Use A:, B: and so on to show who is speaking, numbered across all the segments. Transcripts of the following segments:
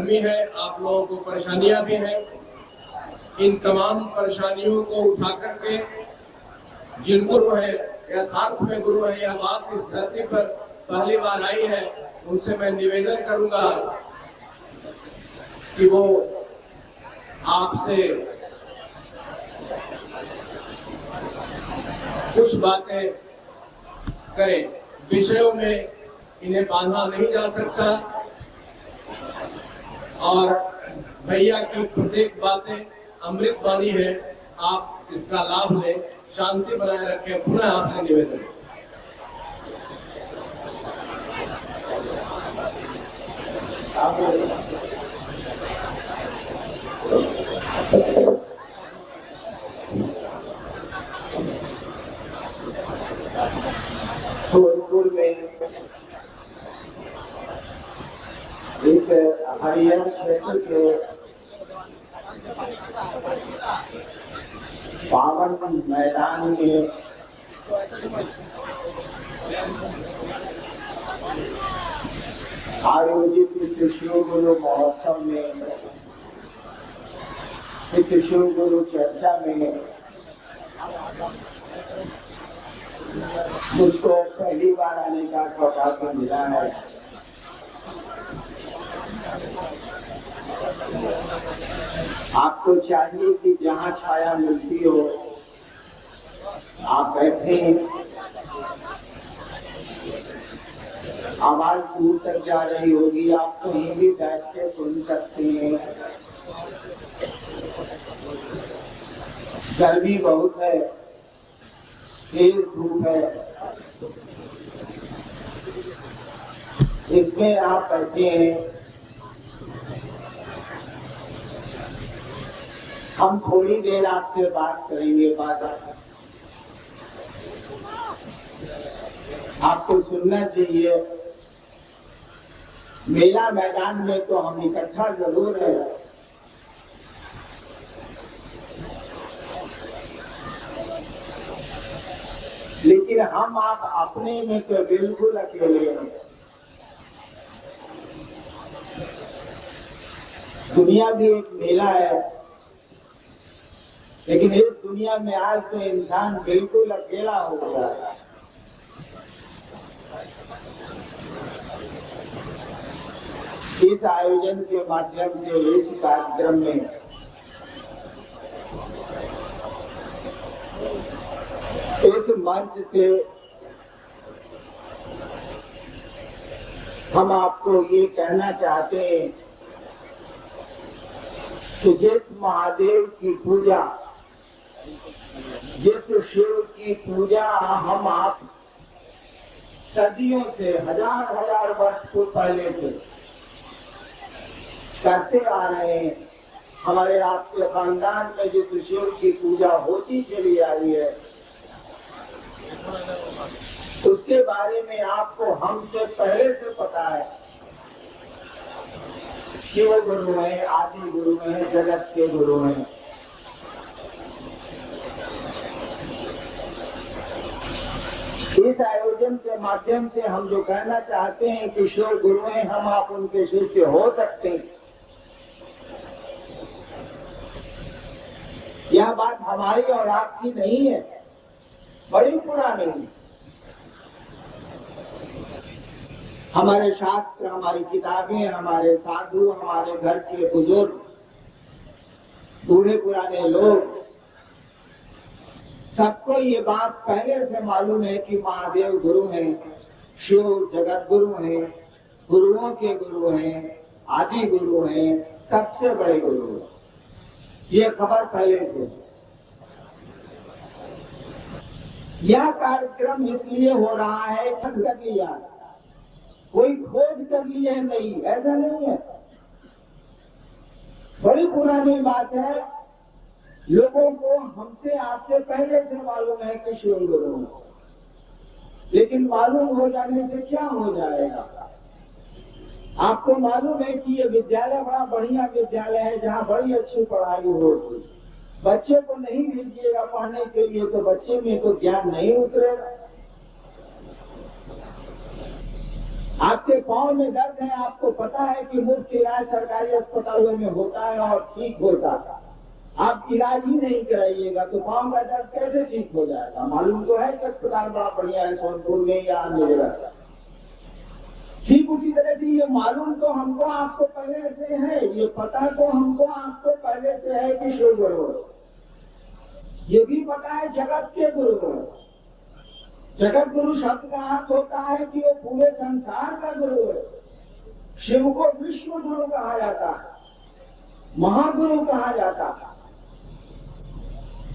A: गर्मी है, आप लोगों को परेशानियां भी हैं। इन तमाम परेशानियों को उठा करके जिन गुरु है, यथार्थ में गुरु है, यह बात इस धरती पर पहली बार आई है, उनसे मैं निवेदन करूंगा कि वो आपसे कुछ बातें करें। विषयों में इन्हें बांधा नहीं जा सकता और भैया की प्रत्येक बातें अमृत वाणी है। आप इसका लाभ लें, शांति बनाए रखें, पुनः आपसे निवेदन।
B: भोजपुर में इस हरियर क्षेत्र के पावन मैदान में आयोजित इस शिव गुरु महोत्सव में, इस शिव गुरु चर्चा में मुझको पहली बार आने का सौभाग्य मिला है। आपको चाहिए कि जहाँ छाया मिलती हो आप बैठे, आवाज दूर तक जा रही होगी, आप कहीं भी बैठ के सुन सकते हैं। गर्मी बहुत है, तेज धूप है, इसमें आप बैठे हैं। हम थोड़ी देर आपसे बात करेंगे, आपको सुनना चाहिए। मेला मैदान में तो हम इकट्ठा जरूर है, लेकिन हम आप अपने में तो बिल्कुल अकेले हैं। दुनिया भी एक मेला है, लेकिन इस दुनिया में आज तो इंसान बिल्कुल अकेला हो गया है। इस आयोजन के माध्यम से, इस कार्यक्रम में इस मंच से हम आपको ये कहना चाहते हैं कि जिस महादेव की पूजा, जिस शिव की पूजा हम आप सदियों से, हजार वर्ष को पहले से करते आ रहे हैं, हमारे आपके खानदान में जिस शिव की पूजा होती चली आई है, उसके बारे में आपको हमसे पहले से पता है। शिव गुरु हैं, आदि गुरु हैं, जगत के गुरु हैं। इस आयोजन के माध्यम से हम जो कहना चाहते हैं कि शिव गुरु हैं, हम आप उनके शिष्य हो सकते हैं। यह बात हमारी और आपकी नहीं है, बड़ी पुरानी है। हमारे शास्त्र, हमारी किताबें, हमारे साधु, हमारे घर के बुजुर्ग, बूढ़े पुराने लोग, सबको ये बात पहले से मालूम है कि महादेव गुरु हैं, शिव जगत गुरु हैं, गुरुओं के गुरु हैं, आदि गुरु हैं, सबसे बड़े गुरु हैं। ये खबर पहले से। यह कार्यक्रम इसलिए हो रहा है, ठग कर लिया, कोई खोज कर लिए नहीं, ऐसा नहीं है। बड़ी पुरानी बात है, लोगों को हमसे आपसे पहले से मालूम है कि शिव गुरु, लेकिन मालूम हो जाने से क्या हो जाएगा। आपको मालूम है कि ये विद्यालय बड़ा बढ़िया विद्यालय है, जहाँ बड़ी अच्छी पढ़ाई होगी। बच्चे को नहीं भेजिएगा पढ़ने के लिए तो बच्चे में तो ज्ञान नहीं उतरेगा। आपके पांव में दर्द है, आपको पता है कि मुफ्त इलाज सरकारी अस्पतालों में होता है और ठीक होता है, आप इलाज ही नहीं कराइएगा तो पांव का दर्द कैसे ठीक हो जाएगा? मालूम तो है कि अस्पताल बड़ा बढ़िया है सोनपुर में या अन्य जगह। ठीक उसी तरह से ये मालूम तो हमको आपको पहले से है, ये पता तो हमको आपको पहले से है कि शिव गुरु, ये भी पता है जगत के गुरु। जगत गुरु शब्द का अर्थ होता है कि वो पूरे संसार का गुरु है। शिव को विश्व गुरु कहा जाता है, महागुरु कहा जाता है।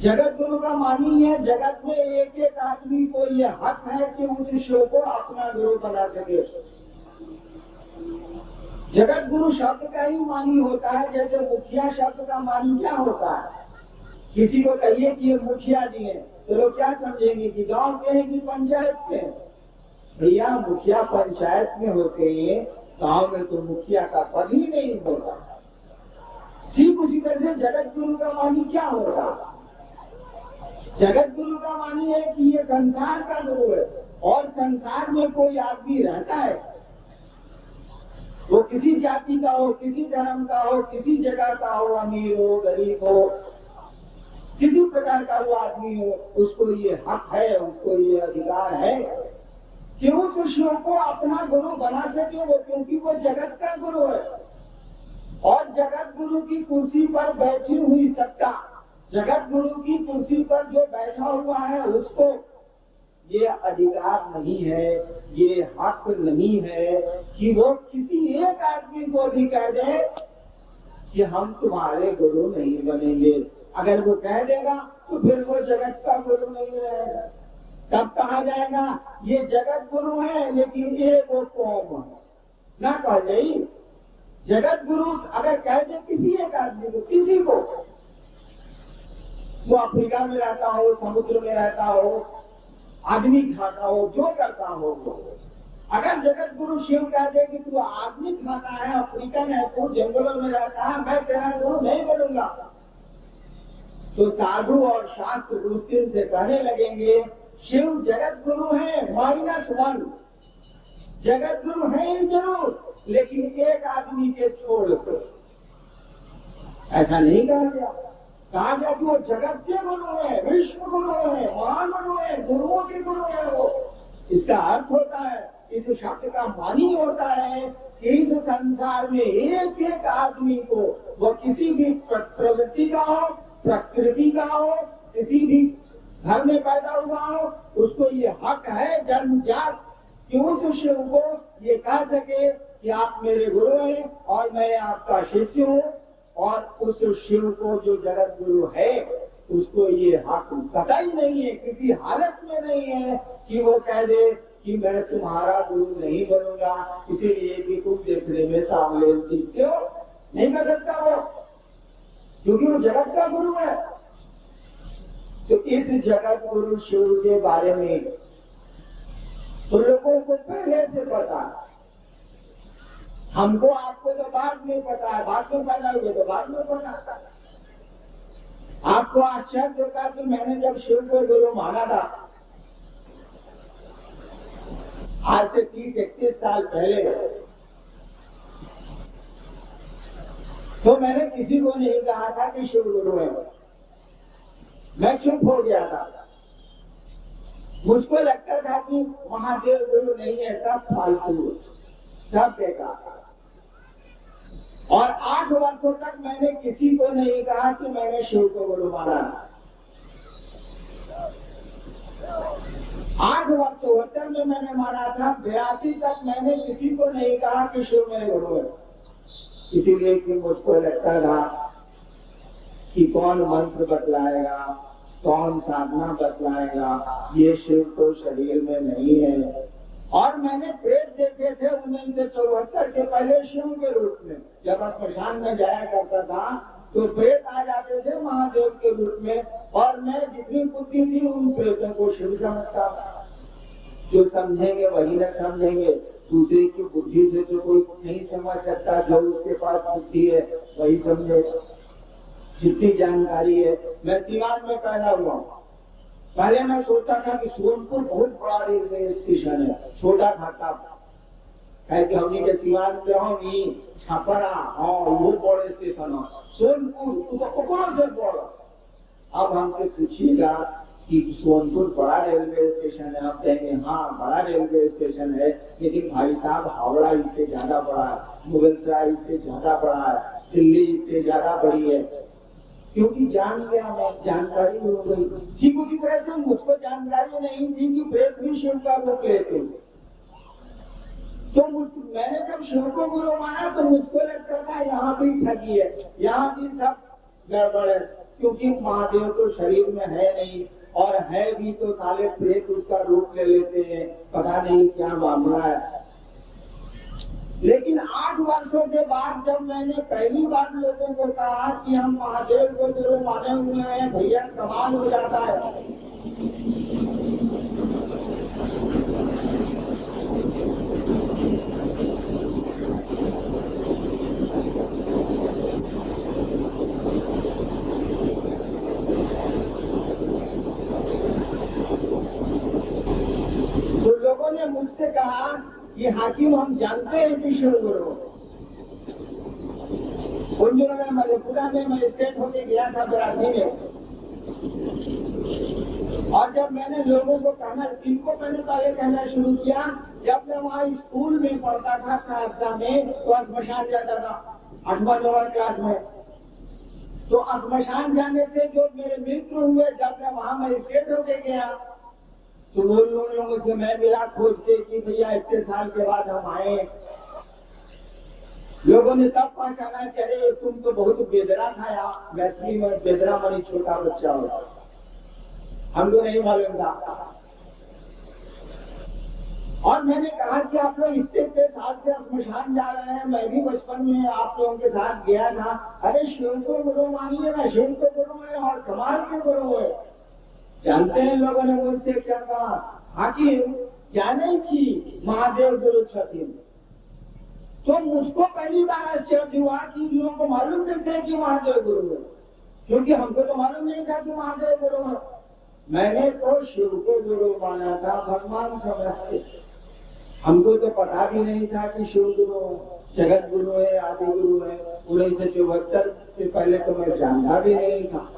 B: जगत गुरु का मानी है जगत में एक एक आदमी को ये हक है कि उस शिव को अपना गुरु बना सके। जगत गुरु शब्द का ही मानी होता है, जैसे मुखिया शब्द का मानी क्या होता है? किसी को कहिए कि ये मुखिया जी हैं तो लोग क्या समझेंगे कि गांव के हैं कि पंचायत के हैं? भैया मुखिया पंचायत में होते हैं, गांव में तो मुखिया का पद ही नहीं होता। ठीक उसी तरह से जगत गुरु का मानी क्या होता? जगत गुरु का मानी है कि ये संसार का गुरु है, और संसार में कोई आदमी रहता है, वो किसी जाति का हो, किसी धर्म का हो, किसी जगह का हो, अमीर हो गरीब हो, किसी प्रकार का वो आदमी हो, उसको ये हक है, उसको ये अधिकार है कि उस शिव को अपना गुरु बना सके वो, क्योंकि वो जगत का गुरु है। और जगत गुरु की कुर्सी पर बैठी हुई सत्ता, जगत गुरु की कुर्सी पर जो बैठा हुआ है उसको ये अधिकार नहीं है, ये हक नहीं है कि वो किसी एक आदमी को भी कह दे कि हम तुम्हारे गुरु नहीं बनेंगे। अगर वो कह देगा तो फिर वो जगत का गुरु नहीं रहेगा। तब कहा जाएगा ये जगत गुरु है लेकिन ये वो कौम है, ना कह जाए। जगत गुरु अगर कह दे किसी एक आदमी को, किसी को, वो अफ्रीका में रहता हो, समुद्र में रहता हो, आदमी खाता हो, जो करता हो वो, अगर जगत गुरु शिव कह दे कि तू आदमी खाता है, अफ्रीकन है, तू जंगलों में रहता है, मैं तेरा गुरु नहीं बनूंगा, तो साधु और शास्त्र उस दिन से कहने लगेंगे शिव जगत गुरु है -1, जगत गुरु है ही जरूर लेकिन एक आदमी के छोड़ कर। ऐसा नहीं कहा गया, कहा गया कि वो जगत के गुरु है, विश्व गुरु है, महान गुरु है, गुरुओं के गुरु है वो। इसका अर्थ होता है, इस शब्द का मानी होता है कि इस संसार में एक एक आदमी को, वो किसी भी प्रवृत्ति का हो, प्रकृति का हो, किसी भी घर में पैदा हुआ हो, उसको ये हक है जन्मजात कि उस शिव को ये कह सके कि आप मेरे गुरु हैं और मैं आपका शिष्य हूँ। और उस शिव को जो जगत गुरु है उसको ये हक कतई नहीं है, किसी हालत में नहीं है कि वो कह दे कि मैं तुम्हारा गुरु नहीं बनूंगा इसीलिए कि तुम देखने में सामने दिखते हो। नहीं कर सकता वो, क्योंकि वो जगत का गुरु है। तो इस जगत गुरु शिव के बारे में तो लोगों को पहले से पता है, हमको आपको तो बाद में पता है, बाद में पैदा हुए तो बाद में पता। आपको आश्चर्य होगा कि मैंने जब शिव को गुरु माना था आज से 30-31 साल पहले, तो मैंने किसी को नहीं कहा था कि शिव गुरु है, मैं चुप हो गया था। मुझको लगता था कि महादेव गुरु नहीं है, सब फालतू, सब बेकार। और 8 वर्षों तक मैंने किसी को नहीं कहा कि मैंने शिव को गुरु माना। 8 वर्ष 74 में मैंने माना था, 82 तक मैंने किसी को नहीं कहा कि शिव मेरे गुरु है। इसीलिए कि मुझको लगता था कि कौन मंत्र बतलाएगा, कौन साधना बतलाएगा, ये शिव तो शरीर में नहीं है। और मैंने प्रेत देखे थे 1974 के पहले शिव के रूप में, जब स्मशान में जाया करता था तो प्रेत आ जाते थे महादेव के रूप में, और मैं जितनी बुद्धि थी उन प्रेतों को शिव समझता था। जो समझेंगे वही न समझेंगे, दूसरे की बुद्धि से तो कोई नहीं समझ सकता, जो उसके पास बुद्धि है वही समझेगा। जितनी जानकारी है, मैं सीवान में पैदा हुआ हूँ। पहले मैं सोचता था कि सोनपुर बहुत बड़ा रेलवे स्टेशन है, छोटा था तब। है कि हमने के सिवान में हो नहीं छपरा हाँ वो बड़े स्टेशन हो सोनपुर तो कौन से बड़ा। अब हमसे पूछिएगा कि सोनपुर बड़ा रेलवे स्टेशन है, आप कहेंगे हाँ बड़ा रेलवे स्टेशन है, लेकिन भाई साहब हावड़ा इससे ज्यादा बड़ा है, मुगलसराय इससे ज्यादा बड़ा है, दिल्ली इससे ज्यादा बड़ी है। क्योंकि जान गया मैं, जानकारी हो गई। ठीक उसी तरह से मुझको जानकारी नहीं थी कि प्रेत भी शिव का रूप लेते, तो मैंने जब शिव को गुरु माना तो मुझको लगता था यहाँ भी ठगी है, यहाँ भी सब गड़बड़ है, क्योंकि महादेव तो शरीर में है नहीं, और है भी तो साले प्रेत उसका रूप ले लेते हैं, पता नहीं क्या मामला है। लेकिन 8 वर्षों के बाद जब मैंने पहली बार लोगों को कहा कि हम महादेव को गुरु माने हुए हैं, भैया कमाल हो जाता है। तो लोगों ने मुझसे कहा कि हाकिम हम जानते हैं कि शिव गुरु। उन दिनों में मधेपुरा में मैं स्टेट होके गया था 82 में, और जब मैंने लोगों को कहना, इनको मैंने पहले कहना शुरू किया, जब मैं वहाँ स्कूल में पढ़ता था सहरसा में तो स्मशान जाता था 8वीं क्लास में। तो स्मशान जाने से जो मेरे मित्र हुए, जब मैं वहाँ मजिस्ट्रेट होके गया तो वो लोगों से मैं मिला खोज के कि भैया इतने साल के बाद हम आए। लोगों ने तब पहचाना कि अरे तुम तो बहुत बेदरा था यार, मैथिली में बेदरा मानी छोटा बच्चा हो, हमको नहीं मालूम था। और मैंने कहा कि आप लोग इतने साल से स्मशान जा रहे हैं, मैं भी बचपन में आप लोगों के साथ गया था। अरे शिव को गुरु मानिए ना, शिव को गुरु है और कमाल के गुरु है। जानते हैं लोगों ने मुझसे क्या कहा, हाकिम जाने छी महादेव गुरु छथिन। तो मुझको पहली बार आश्चर्य हुआ कि लोगों को मालूम कैसे है कि महादेव गुरु है, क्योंकि हमको तो मालूम नहीं था कि महादेव गुरु है। मैंने तो शिव को गुरु माना था, भगवान समझते, हमको तो पता भी नहीं था कि शिव गुरु जगत गुरु है, आदि गुरु है। 1974 से पहले तो मैं जानता भी नहीं था।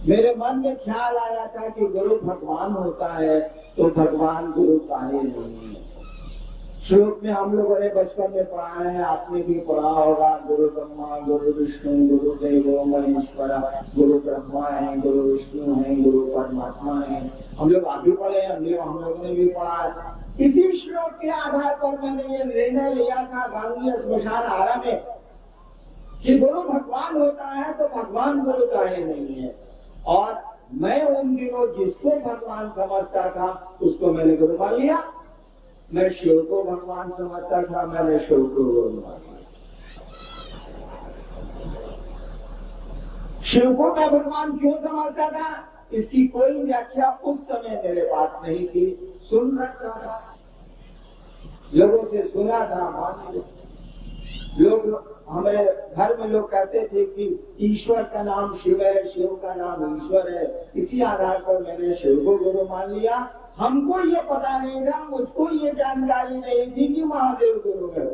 B: मेरे मन में ख्याल आया था कि गुरु भगवान होता है तो भगवान गुरु काहे नहीं है। श्लोक में हम लोगों ने बचपन में पढ़ा है, आपने भी पढ़ा होगा, गुरु ब्रह्मा गुरु विष्णु गुरु देवो महेश्वरा, गुरु ब्रह्मा है, गुरु विष्णु है, गुरु परमात्मा है। हम लोग आगे पढ़े, हम लोगों ने भी पढ़ा है। इसी श्लोक के आधार पर मैंने ये निर्णय लिया था गांधी स्मशान आरा में कि गुरु भगवान होता है तो भगवान गुरु काहे नहीं है। और मैं उन दिनों जिसको भगवान समझता था उसको मैंने गुरु मान लिया। मैं शिव को भगवान समझता था, मैंने शिव को गुरु मान लिया। शिव को मैं भगवान क्यों समझता था, इसकी कोई व्याख्या उस समय मेरे पास नहीं थी। सुन रखा था, लोगों से सुना था, मान लिया। लोग हमारे घर में लोग कहते थे कि ईश्वर का नाम शिव है, शिव का नाम ईश्वर है। इसी आधार पर मैंने शिव को गुरु मान लिया। हमको ये पता नहीं था, मुझको ये जानकारी नहीं थी कि महादेव गुरु है।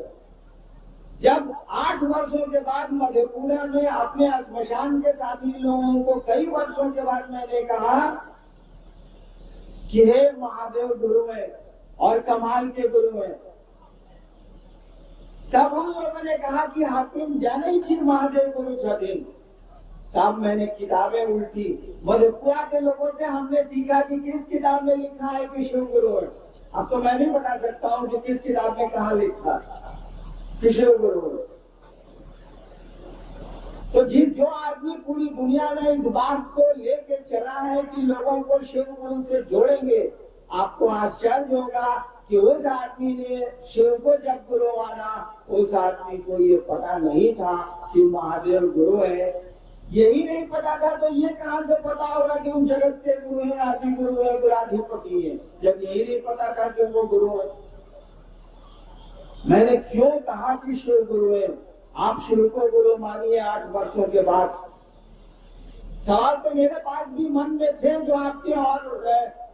B: जब 8 वर्षों के बाद मधेपुरा में अपने स्मशान के साथी लोगों को कई वर्षों के बाद मैंने कहा कि हे महादेव गुरु है और कमाल के गुरु है, तब हम लोगों ने कहा कि हाकिम जाने छी महादेव गुरु छथिन। तब मैंने किताबें उल्टी, मधेपुरा के लोगों से हमने सीखा कि किस किताब में लिखा है कि शिव गुरु है। अब तो मैं भी बता सकता हूँ कि किस किताब में कहाँ लिखा कि शिव गुरु है। तो जो आदमी पूरी दुनिया में इस बात को लेके चला है कि लोगों को शिव गुरु से जोड़ेंगे, आपको आश्चर्य होगा कि उस आदमी ने शिव को जब गुरु माना, उस आदमी को ये पता नहीं था कि महादेव गुरु है। यही नहीं पता था तो ये कहां से पता होगा कि वो जगत के गुरु है, आदि गुरु है, गुराधिपति है, जब यही नहीं पता था कि वो गुरु है। मैंने क्यों कहा कि शिव गुरु है, आप शिव को गुरु मानिए 8 वर्षों के बाद। सवाल तो मेरे पास भी मन में थे जो आपके और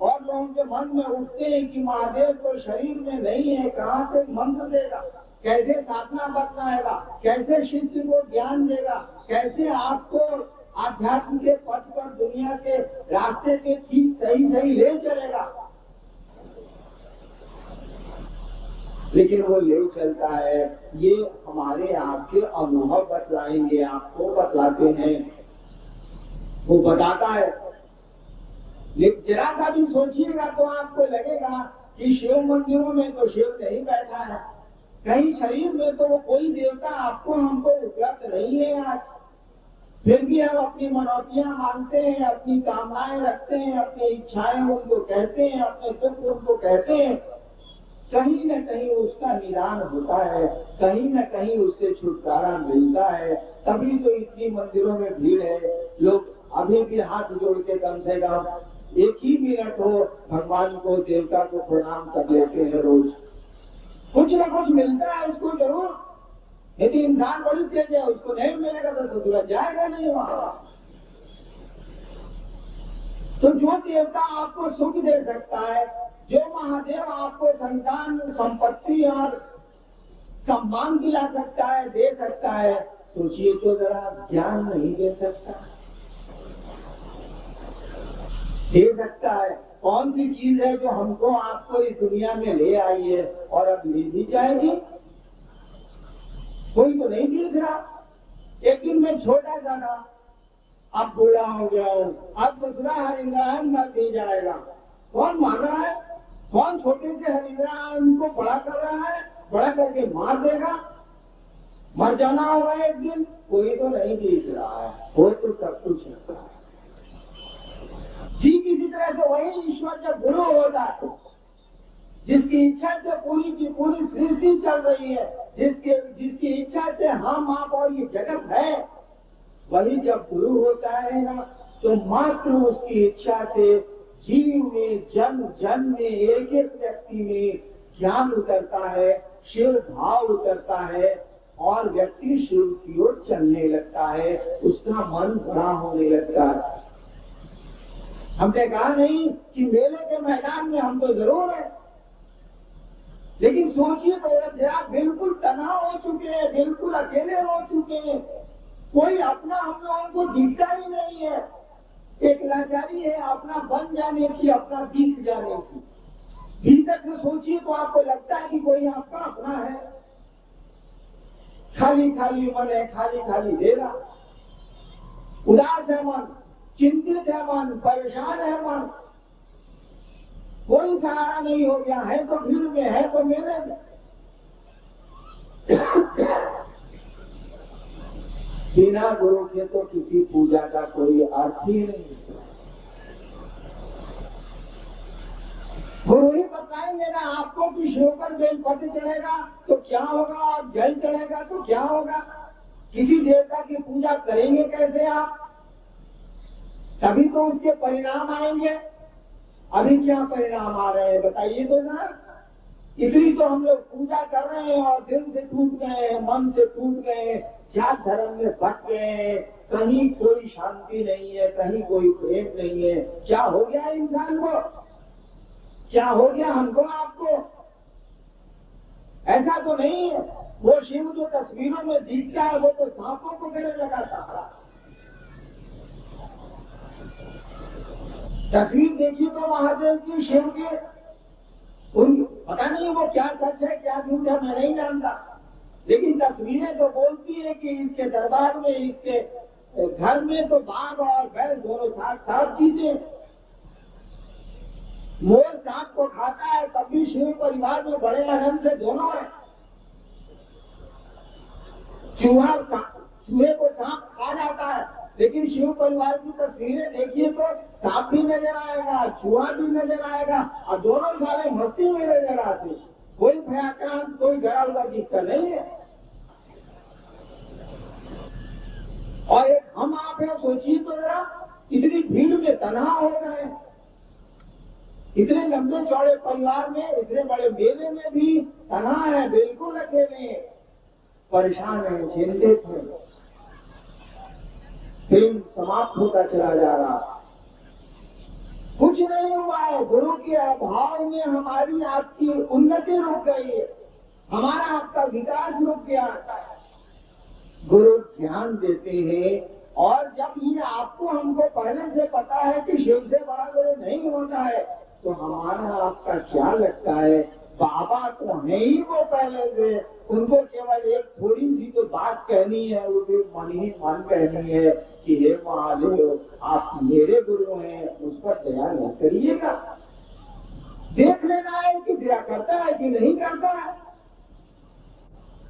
B: और लोगों के मन में उठते हैं कि महादेव तो शरीर में नहीं है, कहाँ से मंत्र देगा, कैसे साधना बतलाएगा, कैसे शिष्य को ज्ञान देगा, कैसे आपको आध्यात्म के पथ पर दुनिया के रास्ते पे ठीक सही सही ले चलेगा। लेकिन वो ले चलता है, ये हमारे आपके अनुभव बतलाएंगे, आपको बतलाते हैं, वो बताता है। लेकिन जरा सा भी सोचिएगा तो आपको लगेगा कि शिव मंदिरों में तो शिव नहीं बैठा है, कहीं शरीर में तो वो कोई देवता आपको हमको उपलब्ध नहीं है आज। फिर भी हम अपनी मनौतियां मानते हैं, अपनी कामनाएं रखते हैं, अपनी इच्छाएं उनको कहते हैं, अपने दुख उनको कहते हैं। कहीं न कहीं उसका निदान होता है, कहीं न कहीं उससे छुटकारा मिलता है। तभी तो इतनी मंदिरों में भीड़ है। लोग अभी भी हाथ जोड़ के कम से कम एक ही मिनट हो भगवान को, देवता को प्रणाम कर लेते हैं रोज। कुछ न कुछ मिलता है उसको जरूर। यदि इंसान बड़ी तेज है, उसको नहीं मिलेगा तो ससुराल जाएगा नहीं वहां। तो जो देवता आपको सुख दे सकता है, जो महादेव आपको संतान, संपत्ति और सम्मान दिला सकता है, दे सकता है, सोचिए तो जरा ज्ञान नहीं दे सकता? दे सकता है। कौन सी चीज है जो हमको आपको इस दुनिया में ले आई है और अब ले दी जाएगी? कोई तो नहीं दिख रहा। एक दिन मैं छोटा सा था, अब बूढ़ा हो गया हूं, अब ससुरा हरिंद्रायण मर दी जाएगा। कौन मार रहा है? कौन छोटे से हरिंद्रायण को बड़ा कर रहा है? बड़ा करके मार देगा। मर जाना होगा एक दिन, कोई तो नहीं दिख रहा है, वो तो सब कुछ है। ठीक इसी तरह से वही ईश्वर जब गुरु होता है, जिसकी इच्छा से पूरी की पूरी सृष्टि चल रही है, जिसकी इच्छा से हम आप और ये जगत है, वही जब गुरु होता है ना, तो मात्र उसकी इच्छा से जीव में, जन्म जन्म में, एक एक व्यक्ति में ज्ञान उतरता है, शिव भाव उतरता है और व्यक्ति शिव की ओर चलने लगता है, उसका मन बड़ा होने लगता है। हमने कहा नहीं कि मेले के मैदान में हम तो जरूर है, लेकिन सोचिए तो जरा बिल्कुल तनाव हो चुके हैं, बिल्कुल अकेले हो चुके हैं, कोई अपना हम लोगों को दिखता ही नहीं है। एक लाचारी है अपना बन जाने की, अपना दिख जाने की। भीतर से सोचिए तो आपको लगता है कि कोई आपका अपना है। खाली खाली मन है, खाली खाली दे रहा, उदास है मन, चिंतित है मन, परेशान है मन, कोई सहारा नहीं हो गया है, तो भीड़ में है तो मेले में। बिना गुरु के तो किसी पूजा का कोई अर्थ ही नहीं। गुरु ही बताएंगे ना आपको कि शिव पर बेलपत्र चढ़ेगा तो क्या होगा, और जल चढ़ेगा तो क्या होगा। किसी देवता की पूजा करेंगे कैसे आप, तभी तो उसके परिणाम आएंगे। अभी क्या परिणाम आ रहे हैं बताइए तो ना। इतनी तो हम लोग पूजा कर रहे हैं और दिल से टूट गए, मन से टूट गए, जात धर्म में भटक गए, कहीं कोई शांति नहीं है, कहीं कोई प्रेम नहीं है। क्या हो गया इंसान को, क्या हो गया हमको आपको? ऐसा तो नहीं है। वो शिव जो तस्वीरों में दिखता है वो तो सांपों को गले लगाता है। तस्वीर देखिए तो महादेव की, शिव के, उन पता नहीं वो क्या सच है क्या झूठ है, मैं नहीं जानता, लेकिन तस्वीरें तो बोलती है कि इसके दरबार में, इसके घर में तो बाघ और बैल दोनों साथ साथ जीते। मोर सांप को खाता है तब भी शिव परिवार में बड़े लगन से दोनों है। चूहे को सांप खा जाता है, लेकिन शिव परिवार की तस्वीरें देखिए तो सांप भी नजर आएगा, चूहा भी नजर आएगा और दोनों सारे मस्ती में नजर आते। कोई भयाक्रांत, कोई डरा हुआ दिखता नहीं है। और एक हम आप हैं, सोचिए तो जरा, इतनी भीड़ में तनाव हो गए, इतने लंबे चौड़े परिवार में, इतने बड़े मेले में भी तनाव है, बिल्कुल अकेले परेशान है, चिंतित है। प्रेम समाप्त होता चला जा रहा। कुछ कुछ नहीं हुआ है। गुरु के अभाव में हमारी आपकी उन्नति रुक गई है, हमारा आपका विकास रुक गया। गुरु ज्ञान देते हैं, और जब ये आपको हमको पहले से पता है कि शिव से बड़ा गुरु नहीं होता है, तो हमारा आपका क्या लगता है? बाबा तो है ही वो पहले से, उनको केवल एक थोड़ी सी तो बात कहनी है, वो भी मन ही मन कहनी है कि हे महादेव, आप मेरे गुरु हैं, उस पर दया न करिएगा। देख लेना है कि दया करता है कि नहीं करता है,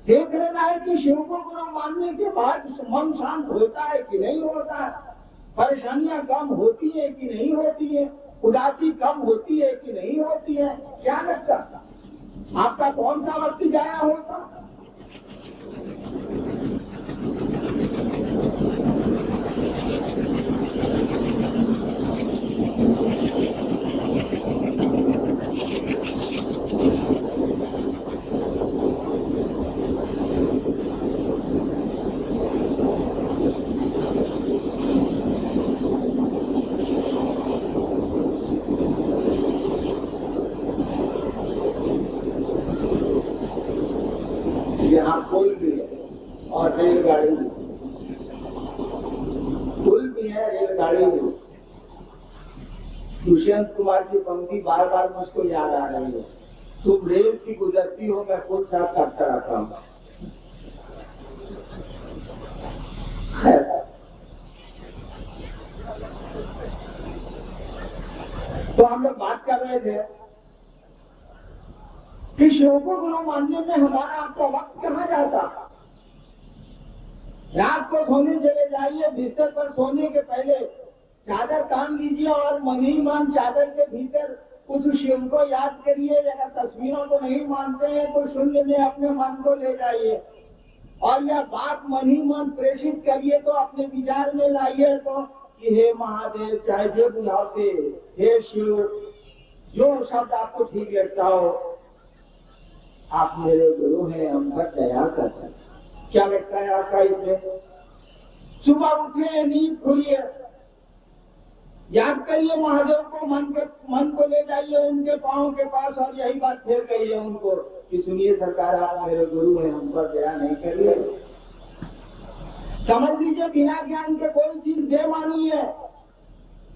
B: देख लेना है कि शिव को गुरु मानने के बाद मन शांत होता है कि नहीं होता है, परेशानियां कम होती है कि नहीं होती है, उदासी कम होती है कि नहीं होती है। क्या लगता है आपका कौन सा वक्त जाया होता? यहाँ पुल भी है और रेलगाड़ी भी, पुल भी है, रेलगाड़ी भी। दुष्यंत कुमार की पंक्ति बार बार मुझको याद आ रही है, तुम रेल से गुजरती हो, मैं पुल साफ करता रहता हूँ। तो हम लोग बात कर रहे थे कि शिव को गुरु मानने में हमारा आपका वक्त कहाँ जाता? रात को सोने चले जाइए, बिस्तर पर सोने के पहले चादर तान लीजिए और मन ही मन चादर के भीतर कुछ शिव को याद करिए। अगर तस्वीरों को नहीं मानते हैं तो शून्य में अपने मन को ले जाइए और यह बात मन ही मन प्रेषित करिए, तो अपने विचार में लाइए तो कि हे महादेव, चाहे जे बुलाओ से, हे शिव, जो शब्द आपको ठीक लगता हो, आप मेरे गुरु हैं, हम पर दया कर सकते। क्या लगता है आपका इसमें? सुबह उठे, नींद खुलिए, याद करिए महादेव को, मन को ले जाइए उनके पांव के पास और यही बात फिर कहिए उनको कि सुनिए सरकार, आप मेरे गुरु हैं, हम पर दया नहीं करिए। समझ लीजिए बिना ज्ञान के कोई चीज बेमानी है,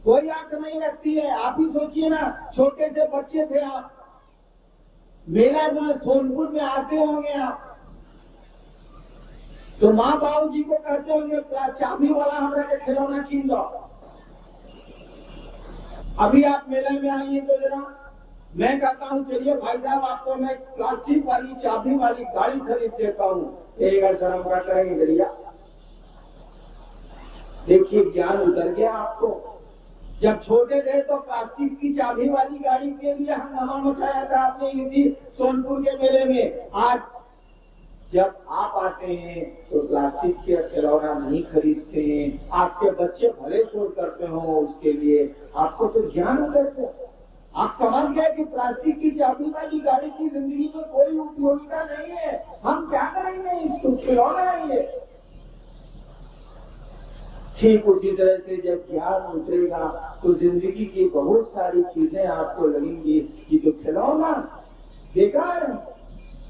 B: कोई अर्थ नहीं रखती है। आप ही सोचिए ना, छोटे से बच्चे थे आप, मेला जो सोनपुर में आते होंगे आप, तो माँ बाबू जी को कहते होंगे चाबी वाला हमरा के खिलौना कीन दो। अभी आप मेले में आइए तो जरा, मैं कहता हूँ चलिए भाई साहब, आपको मैं प्लास्टिक वाली चाबी वाली गाड़ी खरीद देता हूँ, एक शर्म क्या करेंगे गड़िया? देखिए ज्ञान उतर गया आपको। जब छोटे थे तो प्लास्टिक की चाबी वाली गाड़ी के लिए हंगामा मचाया था आपने इसी सोनपुर के मेले में। आज जब आप आते हैं तो प्लास्टिक के खिलौना नहीं खरीदते हैं। आपके बच्चे भले शोर करते हो उसके लिए, आपको तो ज्ञान उतरते। आप समझ गए कि प्लास्टिक की चाबी वाली गाड़ी की जिंदगी में कोई उपयोगिता नहीं है, हम क्या करेंगे, इसको खिलौना है ये। ठीक उसी तरह से जब ज्ञान उतरेगा तो जिंदगी की बहुत सारी चीजें आपको लगेंगी कि तो खिलौना बेकार है।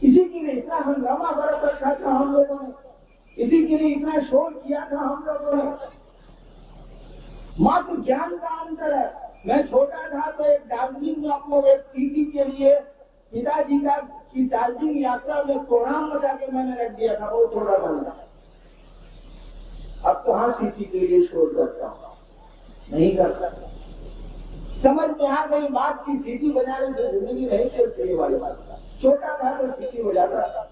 B: इसी के लिए इतना हंगामा बरत रखा था हम लोगों ने, इसी के लिए इतना शोर किया था हम लोगों ने। मात्र ज्ञान का अंतर है। मैं छोटा था तो एक दार्जिलिंग में अपने एक सिटी के लिए पिताजी की दार्जिलिंग यात्रा में कोहराम मचा के मैंने रख दिया था, बहुत छोटा था। अब तो हाँ सिटी के लिए शोर करता हूं, नहीं करता। समझ में आ गई बात की सिटी बजाने से जिंदगी नहीं चलती है वाली बात। छोटा था तो सिटी बजाता था।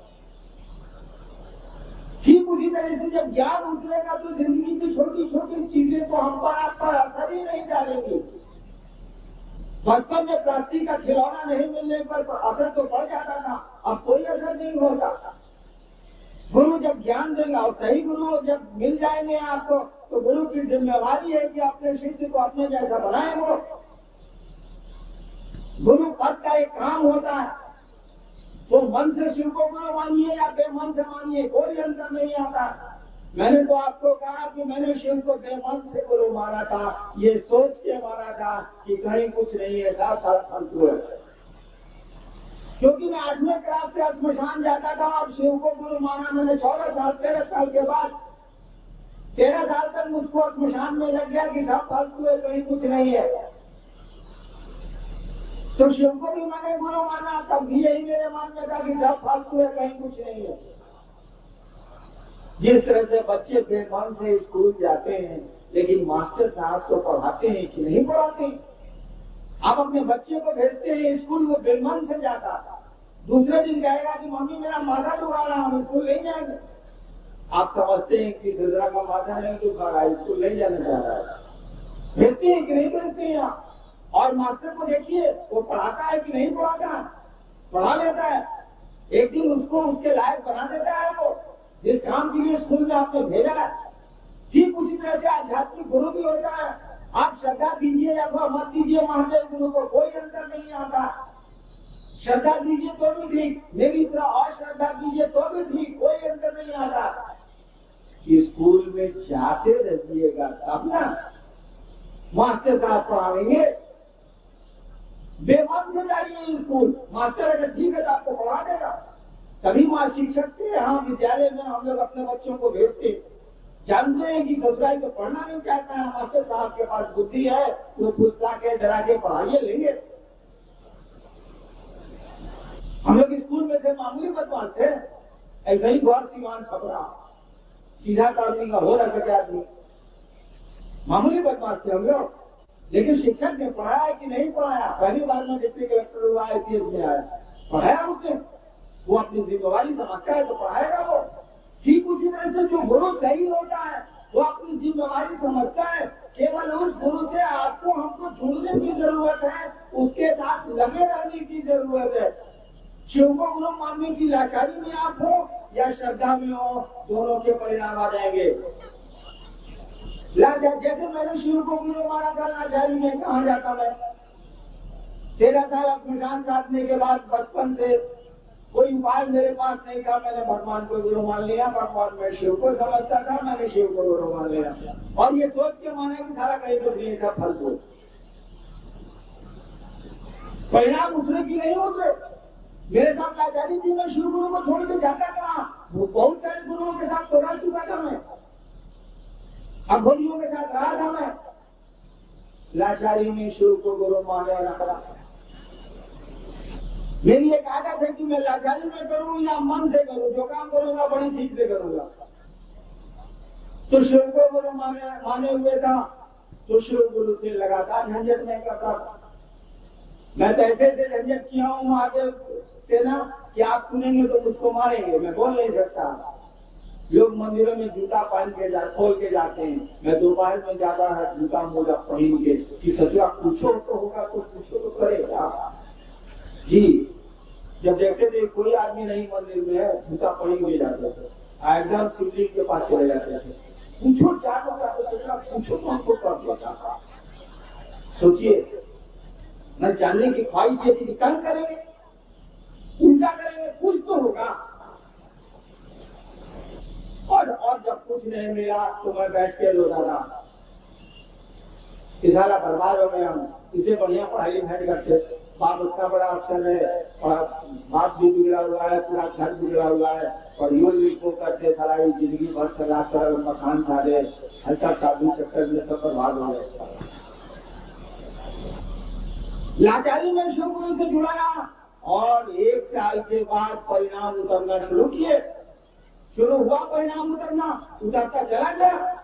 B: ठीक उसी तरह से जब ज्ञान उतरेगा तो जिंदगी की छोटी छोटी चीजें तो हम पर आपका असर ही नहीं डालेंगी। बचपन में प्लास्टिक का खिलौना नहीं मिलने पर असर तो पड़ जाता था, अब कोई असर नहीं होता। गुरु जब ज्ञान देगा और सही गुरु जब मिल जाएंगे आपको, तो गुरु की जिम्मेवारी है कि अपने शिष्य को अपने जैसा बनाए। वो गुरु पद का एक काम होता है, तो मन से शिव को गुरु मानिए या बेमन से मानिए, कोई अंतर नहीं आता। मैंने तो आपको कहा कि मैंने शिव को बेमन से गुरु माना था, ये सोच के माना था कि कहीं कुछ नहीं है, साफ साफ फालतू है। क्योंकि मैं 8वें क्लास से श्मशान जाता था और शिव को गुरु माना मैंने 13 साल के बाद 13 साल तक मुझको श्मशान में लग गया कि सब फालतू है, कहीं कुछ नहीं है। तो शिव को भी मैंने गुरु माना, तब भी यही मेरे मन में था कि सब फालतू है, कहीं कुछ नहीं है। जिस तरह से बच्चे बेमन से स्कूल जाते हैं, लेकिन मास्टर साहब तो पढ़ाते हैं कि नहीं पढ़ाते। आप अपने बच्चे को भेजते हैं स्कूल, वो बेमन से जाता, दूसरे दिन कहेगा कि मम्मी मेरा माथा दुखा रहा, हम स्कूल नहीं जाएंगे। आप समझते हैं कि ससुरा का माथा नहीं दुखा रहा, स्कूल नहीं जाना चाह रहा है, भेजते हैं कि नहीं भेजते हैं आप? और मास्टर को देखिए, वो पढ़ाता है कि नहीं पढ़ाता, पढ़ा लेता है, एक दिन उसको उसके लायक बना देता है। वो जिस काम के लिए स्कूल में आपने भेजा है, ठीक उसी तरह से आध्यात्मिक गुरु भी होता है। आप श्रद्धा दीजिए या मत दीजिए महादेव गुरु को, कोई अंतर नहीं आता। श्रद्धा दीजिए तो भी ठीक, मेरी तरह अश्रद्धा कीजिए तो भी ठीक, कोई अंतर नहीं आता। स्कूल में जाते रहिएगा तब ना मास्टर साहब पढ़ाएंगे। बेमन से जाइए स्कूल, मास्टर अगर ठीक है तो आपको पढ़ा देगा। तभी माँ शिक्षक के यहाँ विद्यालय में हम लोग अपने बच्चों को भेजते, जानते हैं कि ससुराल तो पढ़ना नहीं चाहता है, मास्टर साहब के पास बुद्धि है, वो फुसला के डरा के पढ़ाइए लेंगे। हम लोग स्कूल में थे, मामूली बदमाश थे, ऐसे ही गौर सीमान छपरा, सीधा करने का हो रहा सके आदमी, मामूली बदमाश थे हम लोग। लेकिन शिक्षक ने पढ़ाया कि नहीं पढ़ाया? पहली बार में डिप्टी कलेक्टर हुआ, IPS में आया, पढ़ाया उसने, वो अपनी जिम्मेवारी समझता है तो पढ़ाएगा वो। ठीक उसी तरह से जो गुरु सही होता है वो अपनी जिम्मेवारी समझता है, केवल उस गुरु से आपको हमको जुड़ने की जरूरत है, उसके साथ लगे रहने की जरूरत है। शिव को गुरु मानने की लाचारी में आप हो या श्रद्धा में हो, दोनों के परिणाम आ जाएंगे। लाचार, जैसे मैंने शिव को गुरु माना था, लाचारी में कहा जाता मैं 13 साल श्मशान साधने के बाद बचपन से कोई उपाय मेरे पास नहीं था, मैंने भगवान को गुरु मान लिया। भगवान मैं शिव को समझता था, मैंने शिव को गुरु मान लिया और ये सोच के माना कि सारा कहीं कुछ नहीं, सब फालतू। परिणाम उतरे की नहीं उतरे। मेरे साथ लाचारी थी, मैं शिव गुरु को छोड़ के जाता कहा, वो बहुत सारे गुरुओं के साथ तो रह चुका था मैं, अघोरियों के साथ रहा था मैं। लाचारी में शिव को गुरु माने रखा। मेरी एक आदत है कि मैं लाचारी में करूं या मन से करूं, जो काम करूंगा बड़ी ठीक से करूंगा। तो शिव को गुरु माने हुए था, तो शिव गुरु से लगातार झंझट नहीं करता। मैं तो ऐसे झंझट किया हूं महादेव से ना कि आप सुनेंगे तो मुझको मारेंगे, मैं बोल नहीं सकता। लोग मंदिरों में जूता पहन के खोल के जाते हैं, मैं दोपहर में जाता है जूता मोजा पहन के कि सचुआ पूछो तो होगा, तो पूछो तो करेगा जी। जब देखते थे कोई आदमी नहीं मंदिर में है, जूता पहन के जाते थे, एकदम शिवलिंग के पास चले जाते थे, पूछो क्या होगा, तो सचुआ पूछो तो हमको कर देता। सोचिए, न जानने की ख्वाहिश ये थी कि कल करेंगे, उल्टा करेंगे, कुछ तो होगा। और जब कुछ नहीं मिला तो मैं बैठ के रोता था, सारा बर्बाद हो गया, इसे बढ़िया पढ़ाई लिखाई करते, बाप उतना बड़ा अफसर है और बाप भी बिगड़ा हुआ है, पूरा घर बिगड़ा हुआ है, और यो लिखो करते सारा जिंदगी भर चला कर मकान सारे ऐसा साधु चक्कर में सब बर्बाद हो गया। लाचारी में शिव गुरु से जुड़ा रहा और 1 साल के बाद परिणाम उतरना शुरू हुआ, परिणाम उतरता चला गया।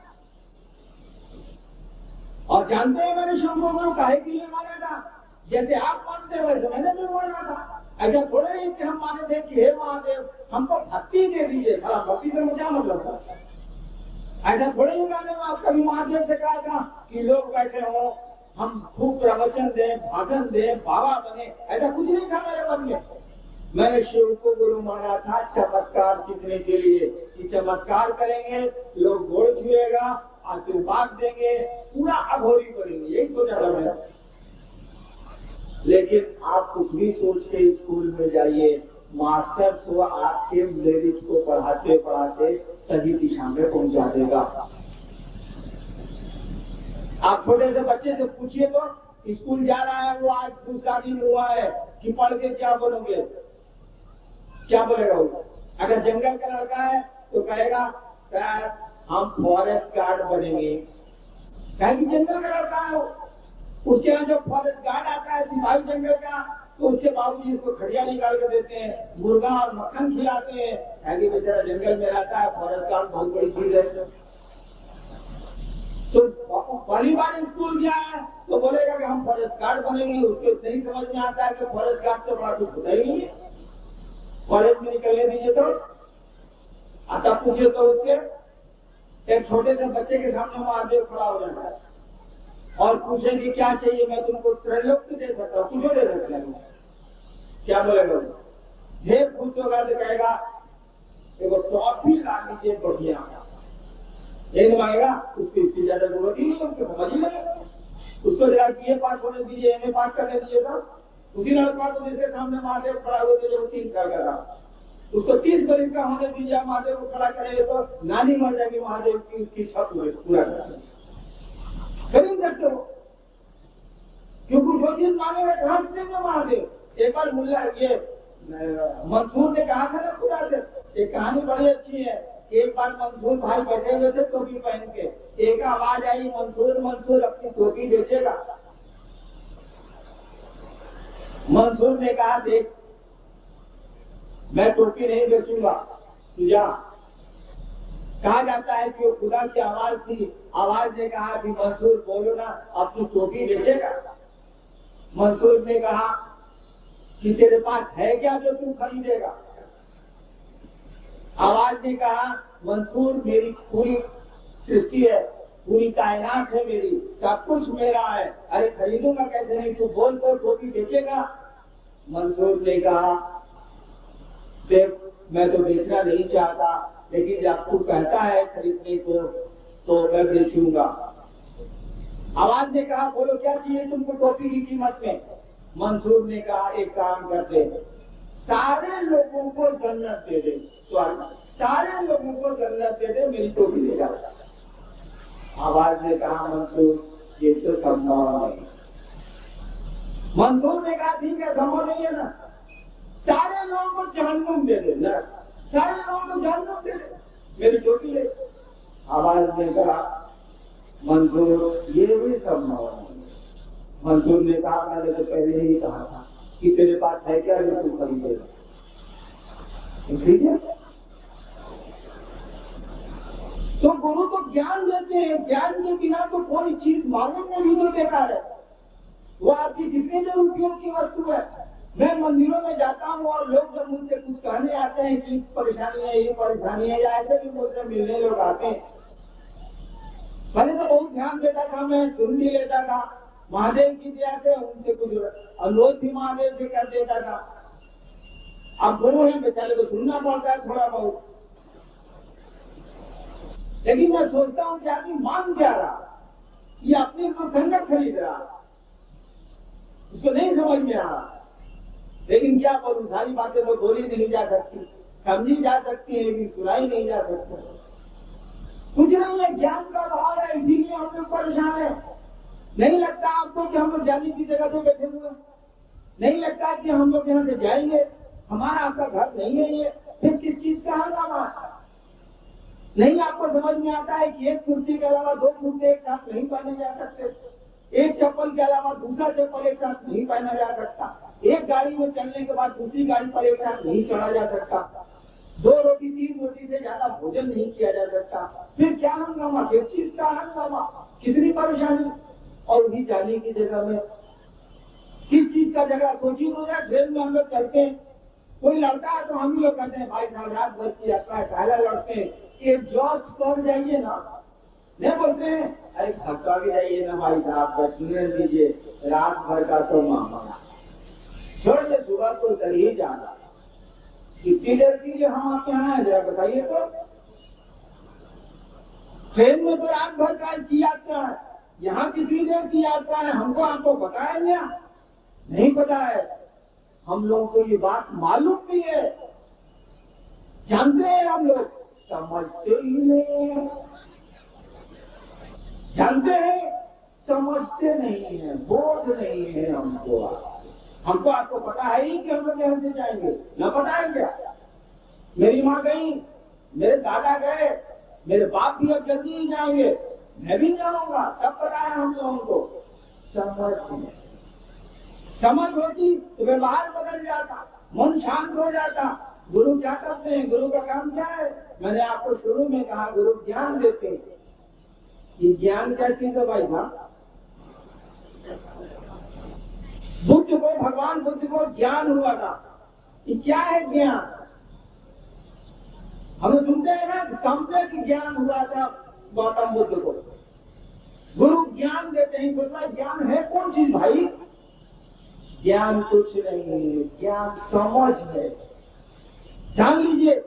B: और जानते हैं मैंने शिव को गुरु काहे के लिए माना था? जैसे आप मानते हैं वैसे मैंने भी माना था। ऐसा थोड़ा ही कि हम माने थे कि हे महादेव हमको भक्ति दे दीजिए, सारा भक्ति से मुझे क्या मतलब था? ऐसा थोड़ा ही गाने में आप कभी महादेव से कहा था कि लोग बैठे हो, हम खूब प्रवचन दें, भाषण दें, बाबा बने, ऐसा कुछ नहीं था मेरे मन में। मैंने शिव को गुरु माना था चमत्कार सीखने के लिए, कि चमत्कार करेंगे, लोग गोड़ छुएगा, आशीर्वाद देंगे, पूरा अघोरी करेंगे, यही सोचा था मैंने। लेकिन आप कुछ भी सोच के स्कूल में जाइए, मास्टर तो आपके मेरिट को पढ़ाते पढ़ाते सही दिशा में पहुंचा देगा। आप छोटे से बच्चे से पूछिए तो स्कूल जा रहा है, वो आज दूसरा दिन हुआ है कि पढ़ के क्या बोलोगे, क्या बोलेगा वो? अगर जंगल का लड़का है तो कहेगा सर हम फॉरेस्ट गार्ड बनेंगे। कहे कि जंगल का लड़का है वो। उसके यहाँ जो फॉरेस्ट गार्ड आता है सिपाही जंगल का, तो उसके बाबूजी उसको खड़िया निकाल के देते हैं, मुर्गा और मक्खन खिलाते हैं। कहे कि बेचारा जंगल में रहता है, फॉरेस्ट गार्ड बहुत बड़ी चीज है। तो पहली बार स्कूल गया है तो बोलेगा कि हम फॉरेस्ट गार्ड बनेंगे। उसको नहीं समझ में आता है कि फॉरेस्ट गार्ड से बड़ा कुछ होता ही नहीं है। कॉलेज में निकलने दीजिए तो आता पूछिए तो उससे एक छोटे से बच्चे के सामने महादेव खड़ा हो जाता है और पूछेंगे क्या चाहिए, मैं तुमको त्रैलोक्य दे सकता हूँ, कुछ दे सकता हूँ। क्या बोलेगा? ढेर खुश होगा तो कहेगा देखो टॉफी ला लीजिए बढ़िया। नहीं मांगेगा, उसको इससे ज्यादा जरूरत ही नहीं है, उसको समझ ही नहीं। उसको जरा बीए पास होने दीजिए, एमए पास करने दीजिए था। उसी लड़का को जिसके सामने महादेव खड़ा हुए थे जो 3 साल का रहा, उसको 30 बरस का होने दीजिए, महादेव को खड़ा करेंगे तो नानी मर जाएगी महादेव की, उसकी छत में पूरा कर नहीं सकते हो, क्योंकि जो चीज मांगेगा कहां से देंगे महादेव। एक बार मुल्ला ये मंसूर ने कहा था ना खुदा से, एक कहानी बड़ी अच्छी है। एक बार मंसूर भाई बैठे हुए थे टोपी पहन के, एक आवाज आई मंसूर मंसूर अपनी टोपी बेचेगा। मंसूर ने कहा देख मैं टोपी नहीं बेचूंगा, तू जा। कहा जाता है कि वो खुदा की आवाज थी, आवाज ने कहा कि मंसूर बोलो ना, अपनी टोपी बेचेगा। मंसूर ने कहा कि तेरे पास है क्या जो तू खरीदेगा? आवाज ने कहा मंसूर मेरी पूरी सृष्टि है, पूरी कायनात है मेरी, सब कुछ मेरा है, अरे खरीदूंगा कैसे नहीं, तू बोल तो टोपी बेचेगा। मंसूर ने कहा देख मैं तो बेचना नहीं चाहता, लेकिन जब तू कहता है खरीदने को तो मैं बेचूंगा। आवाज ने कहा बोलो क्या चाहिए तुमको टोपी की कीमत में? मंसूर ने कहा एक काम कर दे, सारे लोगों को जन्नत दे दे, स्वर्ग, सारे लोगों को जन्नत दे दे, मेरी टोपी ले जा। आवाज ने कहा मंसूर ये तो संभव नहीं। मंसूर ने कहा ठीक है संभव नहीं है ना, सारे लोगों को जहन्नुम दे दे, सारे लोगों को जहन्नुम दे दे, मेरी टोपी ले। आवाज ने कहा मंसूर ये भी संभव नहीं। मंसूर ने कहा मैंने तो पहले ही कहा था कि तेरे पास है क्या जो तू खरीदेगा, ठीक है? तो गुरु तो ज्ञान देते हैं, ज्ञान के बिना तो कोई चीज मांगने भी तो बेकार है, वो आपकी कितनी देर उपयोग की वस्तु है। मैं मंदिरों में जाता हूँ और लोग जब मुझसे कुछ कहने आते हैं कि परेशानी है, ये परेशानी है, या ऐसे भी मुझसे मिलने लोग आते हैं, पहले तो बहुत ध्यान देता था, मैं सुन भी लेता था, महादेव की दया से उनसे कुछ अनुरोध भी महादेव से कर देता था। अब गुरु है बेचारे को सुनना पड़ता है थोड़ा बहुत, लेकिन मैं सोचता हूँ कि आदमी मान क्या रहा, ये अपने को संगत खरीद रहा, उसको नहीं समझ में आ रहा। लेकिन क्या बोलूं, सारी बातें तो बोली नहीं जा सकती, समझी जा सकती है लेकिन सुनाई नहीं जा सकती। कुछ नहीं है, ज्ञान का भाव है, इसीलिए हम लोग परेशान है। नहीं लगता आपको कि हम लोग जाने की जगह पे बैठे हुए, नहीं लगता कि हम लोग यहाँ से जाएंगे, हमारा आपका घर नहीं है ये, फिर किस चीज का हंगामा? नहीं आपको समझ में आता है कि एक कुर्सी के अलावा 2 कुर्ते एक साथ नहीं पहने जा सकते, एक चप्पल के अलावा दूसरा चप्पल एक साथ नहीं पहना जा सकता, एक गाड़ी में चलने के बाद दूसरी गाड़ी पर एक साथ नहीं चढ़ा जा सकता, 2 रोटी 3 रोटी से ज्यादा भोजन नहीं किया जा सकता, फिर क्या हंगामा, किस चीज का हंगामा, कितनी परेशानी। और भी जाने की जगह में किस चीज का जगह सोची हो जाए। ट्रेन में हम लोग चलते हैं, कोई लड़का है तो हम ही लोग कहते हैं भाई साहब रात भर की यात्रा है, पहला लड़ते हैं, एग्जॉस्ट कर जाइए ना, नहीं बोलते हैं अरे खसा के जाइए ना भाई साहब, बैठने दीजिए, रात भर का तो मामला छोड़ के सुबह को कर ही जाना। कितनी देर के लिए हम आपके यहाँ आए जरा बताइए तो। ट्रेन में तो रात भर का की यात्रा है, यहाँ कितनी देर की यात्रा है हमको आपको बताया गया नहीं पता है। हम लोगों को ये बात मालूम भी है, जानते हैं हम लोग, समझते ही नहीं है। जानते हैं, समझते नहीं है, बोध नहीं है हमको। हमको आपको पता है ही कि हम लोग यहां से जाएंगे, न पता है क्या? मेरी माँ गई, मेरे दादा गए, मेरे बाप भी अब जल्दी ही जाएंगे, मैं भी जाऊंगा, सब पता है हम लोगों को। समझ होती तो व्यवहार बदल जाता, मन शांत हो जाता। गुरु क्या करते हैं? गुरु का काम क्या है? मैंने आपको शुरू में कहा, गुरु ज्ञान देते हैं। ये ज्ञान क्या चीज है भाई साहब? बुद्ध को, भगवान बुद्ध को ज्ञान हुआ था। ये क्या है ज्ञान? हम सुनते हैं ना, सम्यक ज्ञान हुआ था गौतम बुद्ध को। गुरु ज्ञान देते हैं, सोचना ज्ञान है कौन चीज भाई? ज्ञान कुछ नहीं है, ज्ञान समझ है। जान लीजिए,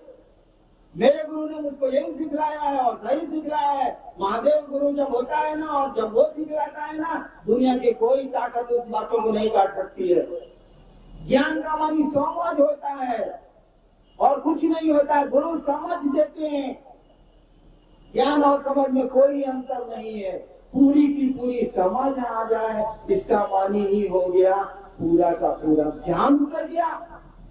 B: मेरे गुरु ने मुझको यही सिखलाया है और सही सिखलाया है। महादेव गुरु जब होता है ना, और जब वो सिखलाता है ना, दुनिया की कोई ताकत उस बातों को नहीं काट सकती है। ज्ञान का मानी समझ होता है और कुछ नहीं होता है। गुरु समझ देते हैं। ज्ञान और समझ में कोई अंतर नहीं है। पूरी की पूरी समझ आ जाए, इसका मानी ही हो गया पूरा का पूरा ध्यान उतर गया।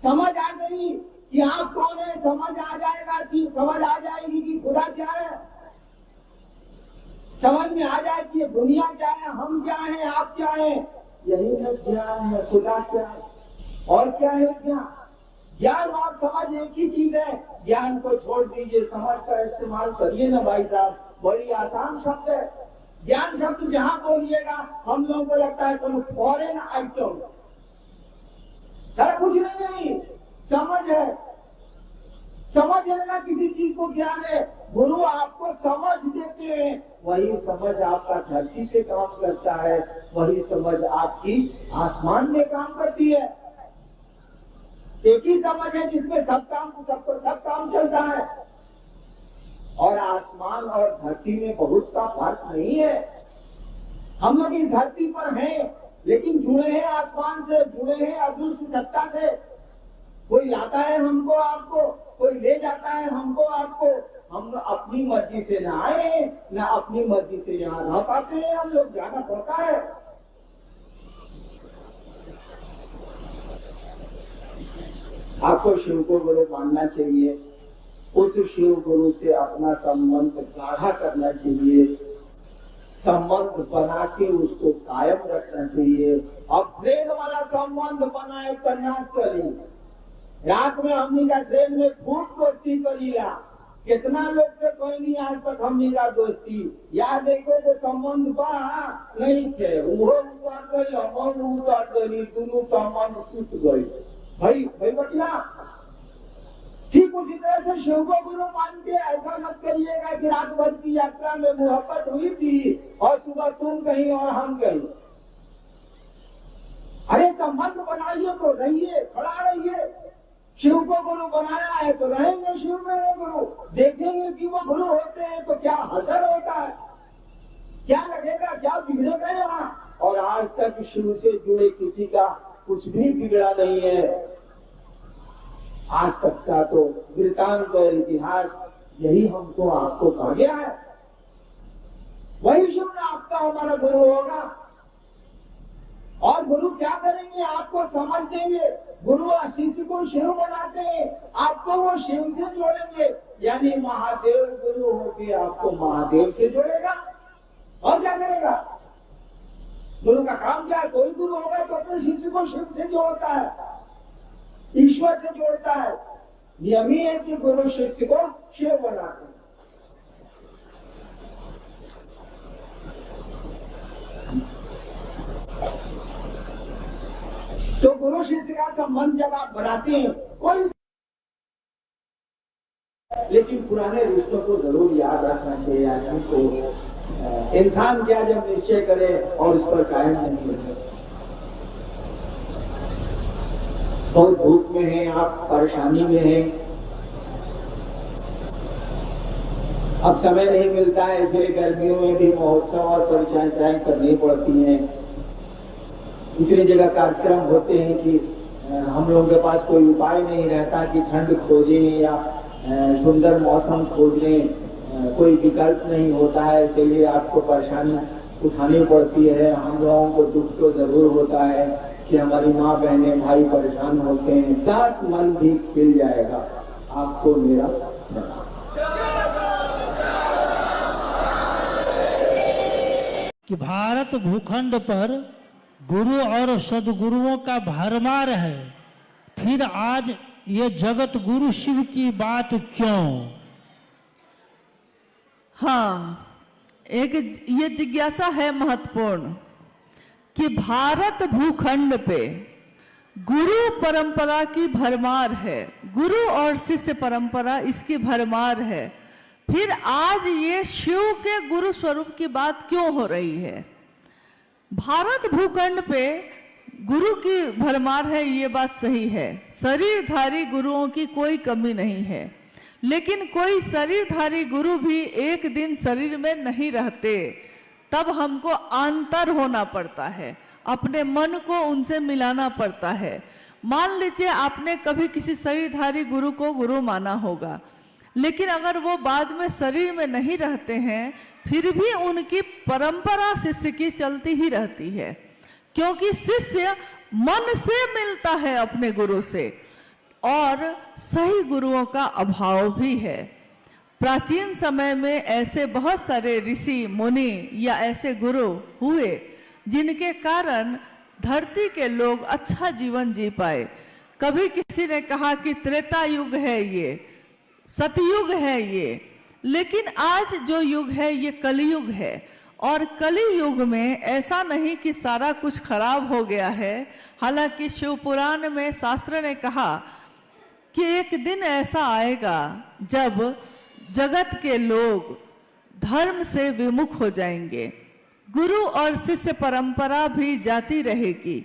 B: समझ आ गई कि आप कौन है, समझ आ जाएगा कि समझ आ जाएगी कि खुदा क्या है। समझ में आ जाए कि ये दुनिया क्या है, हम क्या है, आप क्या है। यही है ज्ञान है। खुदा क्या है और क्या है ज्ञान? ज्ञान और समझ एक ही चीज है। ज्ञान को छोड़ दीजिए, समझ का इस्तेमाल करिए ना भाई साहब। बड़ी आसान शब्द है। ज्ञान शब्द जहां बोलिएगा हम लोगों को लगता है कोई फॉरेन आइटम। कुछ नहीं, समझ है। समझ है ना, किसी चीज को ज्ञान है। गुरु आपको समझ देते हैं, वही समझ आपका धरती पे काम करता है, वही समझ आपकी आसमान में काम करती है। एक ही समझ है जिसमें सब काम चलता है। और आसमान और धरती में बहुत का फर्क नहीं है। हम लोग इस धरती पर हैं, लेकिन जुड़े हैं आसमान से, जुड़े हैं अदृश्य सत्ता से। कोई लाता है हमको आपको, कोई ले जाता है हमको आपको। हम अपनी मर्जी से न आए, न अपनी मर्जी से यहाँ रह पाते हैं। हम लोग जाना पड़ता है। आपको शिव को गुरु मानना चाहिए, उस शिव गुरु से अपना संबंध गाढ़ा करना चाहिए, संबंध बना के उसको कायम रखना चाहिए। अब ट्रेन वाला संबंध बनाए करना चली। रात में हमनी का ट्रेन में खूब दोस्ती करीला। कितना लोग से कोई नहीं आज तक हमनी का दोस्ती। याद देखो तो संबंध बा नहीं थे, वो उतार गई, हम उतार गई, दोनों संबंध टूट गई। भाई बटला, ठीक उसी तरह से शिव को गुरु मान के ऐसा मत करिएगा कि रात भर की यात्रा में मोहब्बत हुई थी और सुबह तुम कहीं और हम कहीं। अरे संबंध बनाइए तो रहिए, खड़ा रहिए। शिव को गुरु बनाया है तो रहेंगे शिव में गुरु। देखेंगे कि वो गुरु होते हैं तो क्या असर होता है, क्या लगेगा, क्या बिगड़ेगा यहाँ। और आज तक शिव से जुड़े किसी का कुछ भी बिगड़ा नहीं है। आज तक का तो वृतांत और इतिहास यही हमको आपको कहा गया है। वही शिव ने आपका हमारा गुरु होगा। और गुरु क्या करेंगे? आपको समझ देंगे। गुरु शिष्य को शिव बनाते हैं, आपको वो शिव से जोड़ेंगे। यानी महादेव गुरु होके आपको महादेव से जोड़ेगा। और क्या करेगा? गुरु का काम क्या है? कोई गुरु होगा तो अपने शिष्य को शिव से जोड़ता है, ईश्वर से जोड़ता है। नियम ही है कि गुरु शिष्य को शिव बनाते हैं। तो गुरु शिष्य का संबंध जब आप बनाते हैं, कोई लेकिन पुराने रिश्तों को जरूर याद रखना चाहिए आदमी को। इंसान क्या जब निश्चय करे और उस पर कायम नहीं रहे। बहुत धूप में हैं आप, परेशानी में हैं, अब समय नहीं मिलता है, इसलिए गर्मियों में भी महोत्सव और परिचर्चाएं करनी पड़ती हैं। दूसरी जगह कार्यक्रम होते हैं कि हम लोगों के पास कोई उपाय नहीं रहता कि ठंड खोजें या सुंदर मौसम खोजें, कोई विकल्प नहीं होता है, इसलिए आपको परेशानी उठानी पड़ती है। हम लोगों को दुख तो जरूर होता है कि हमारी माँ बहनें भाई परेशान होते हैं, दास मन भी खिल जाएगा। आपको मेरा
C: कि भारत भूखंड पर गुरु और सदगुरुओं का भरमार है, फिर आज ये जगत गुरु शिव की बात क्यों?
D: हाँ, एक ये जिज्ञासा है महत्वपूर्ण कि भारत भूखंड पे गुरु परंपरा की भरमार है, गुरु और शिष्य परंपरा इसकी भरमार है, फिर आज ये शिव के गुरु स्वरूप की बात क्यों हो रही है? भारत भूखंड पे गुरु की भरमार है, ये बात सही है। शरीरधारी गुरुओं की कोई कमी नहीं है, लेकिन कोई शरीरधारी गुरु भी एक दिन शरीर में नहीं रहते, तब हमको अंतर होना पड़ता है, अपने मन को उनसे मिलाना पड़ता है। मान लीजिए आपने कभी किसी शरीरधारी गुरु को गुरु माना होगा, लेकिन अगर वो बाद में शरीर में नहीं रहते हैं, फिर भी उनकी परंपरा शिष्य की चलती ही रहती है, क्योंकि शिष्य मन से मिलता है अपने गुरु से, और सही गुरुओं का अभाव भी है। प्राचीन समय में ऐसे बहुत सारे ऋषि मुनि या ऐसे गुरु हुए जिनके कारण धरती के लोग अच्छा जीवन जी पाए। कभी किसी ने कहा कि त्रेता युग है, ये सतयुग है ये, लेकिन आज जो युग है ये कलयुग है, और कली युग में ऐसा नहीं कि सारा कुछ खराब हो गया है। हालांकि शिव पुराण में शास्त्र ने कहा कि एक दिन ऐसा आएगा जब जगत के लोग धर्म से विमुख हो जाएंगे, गुरु और शिष्य परंपरा भी जाती रहेगी,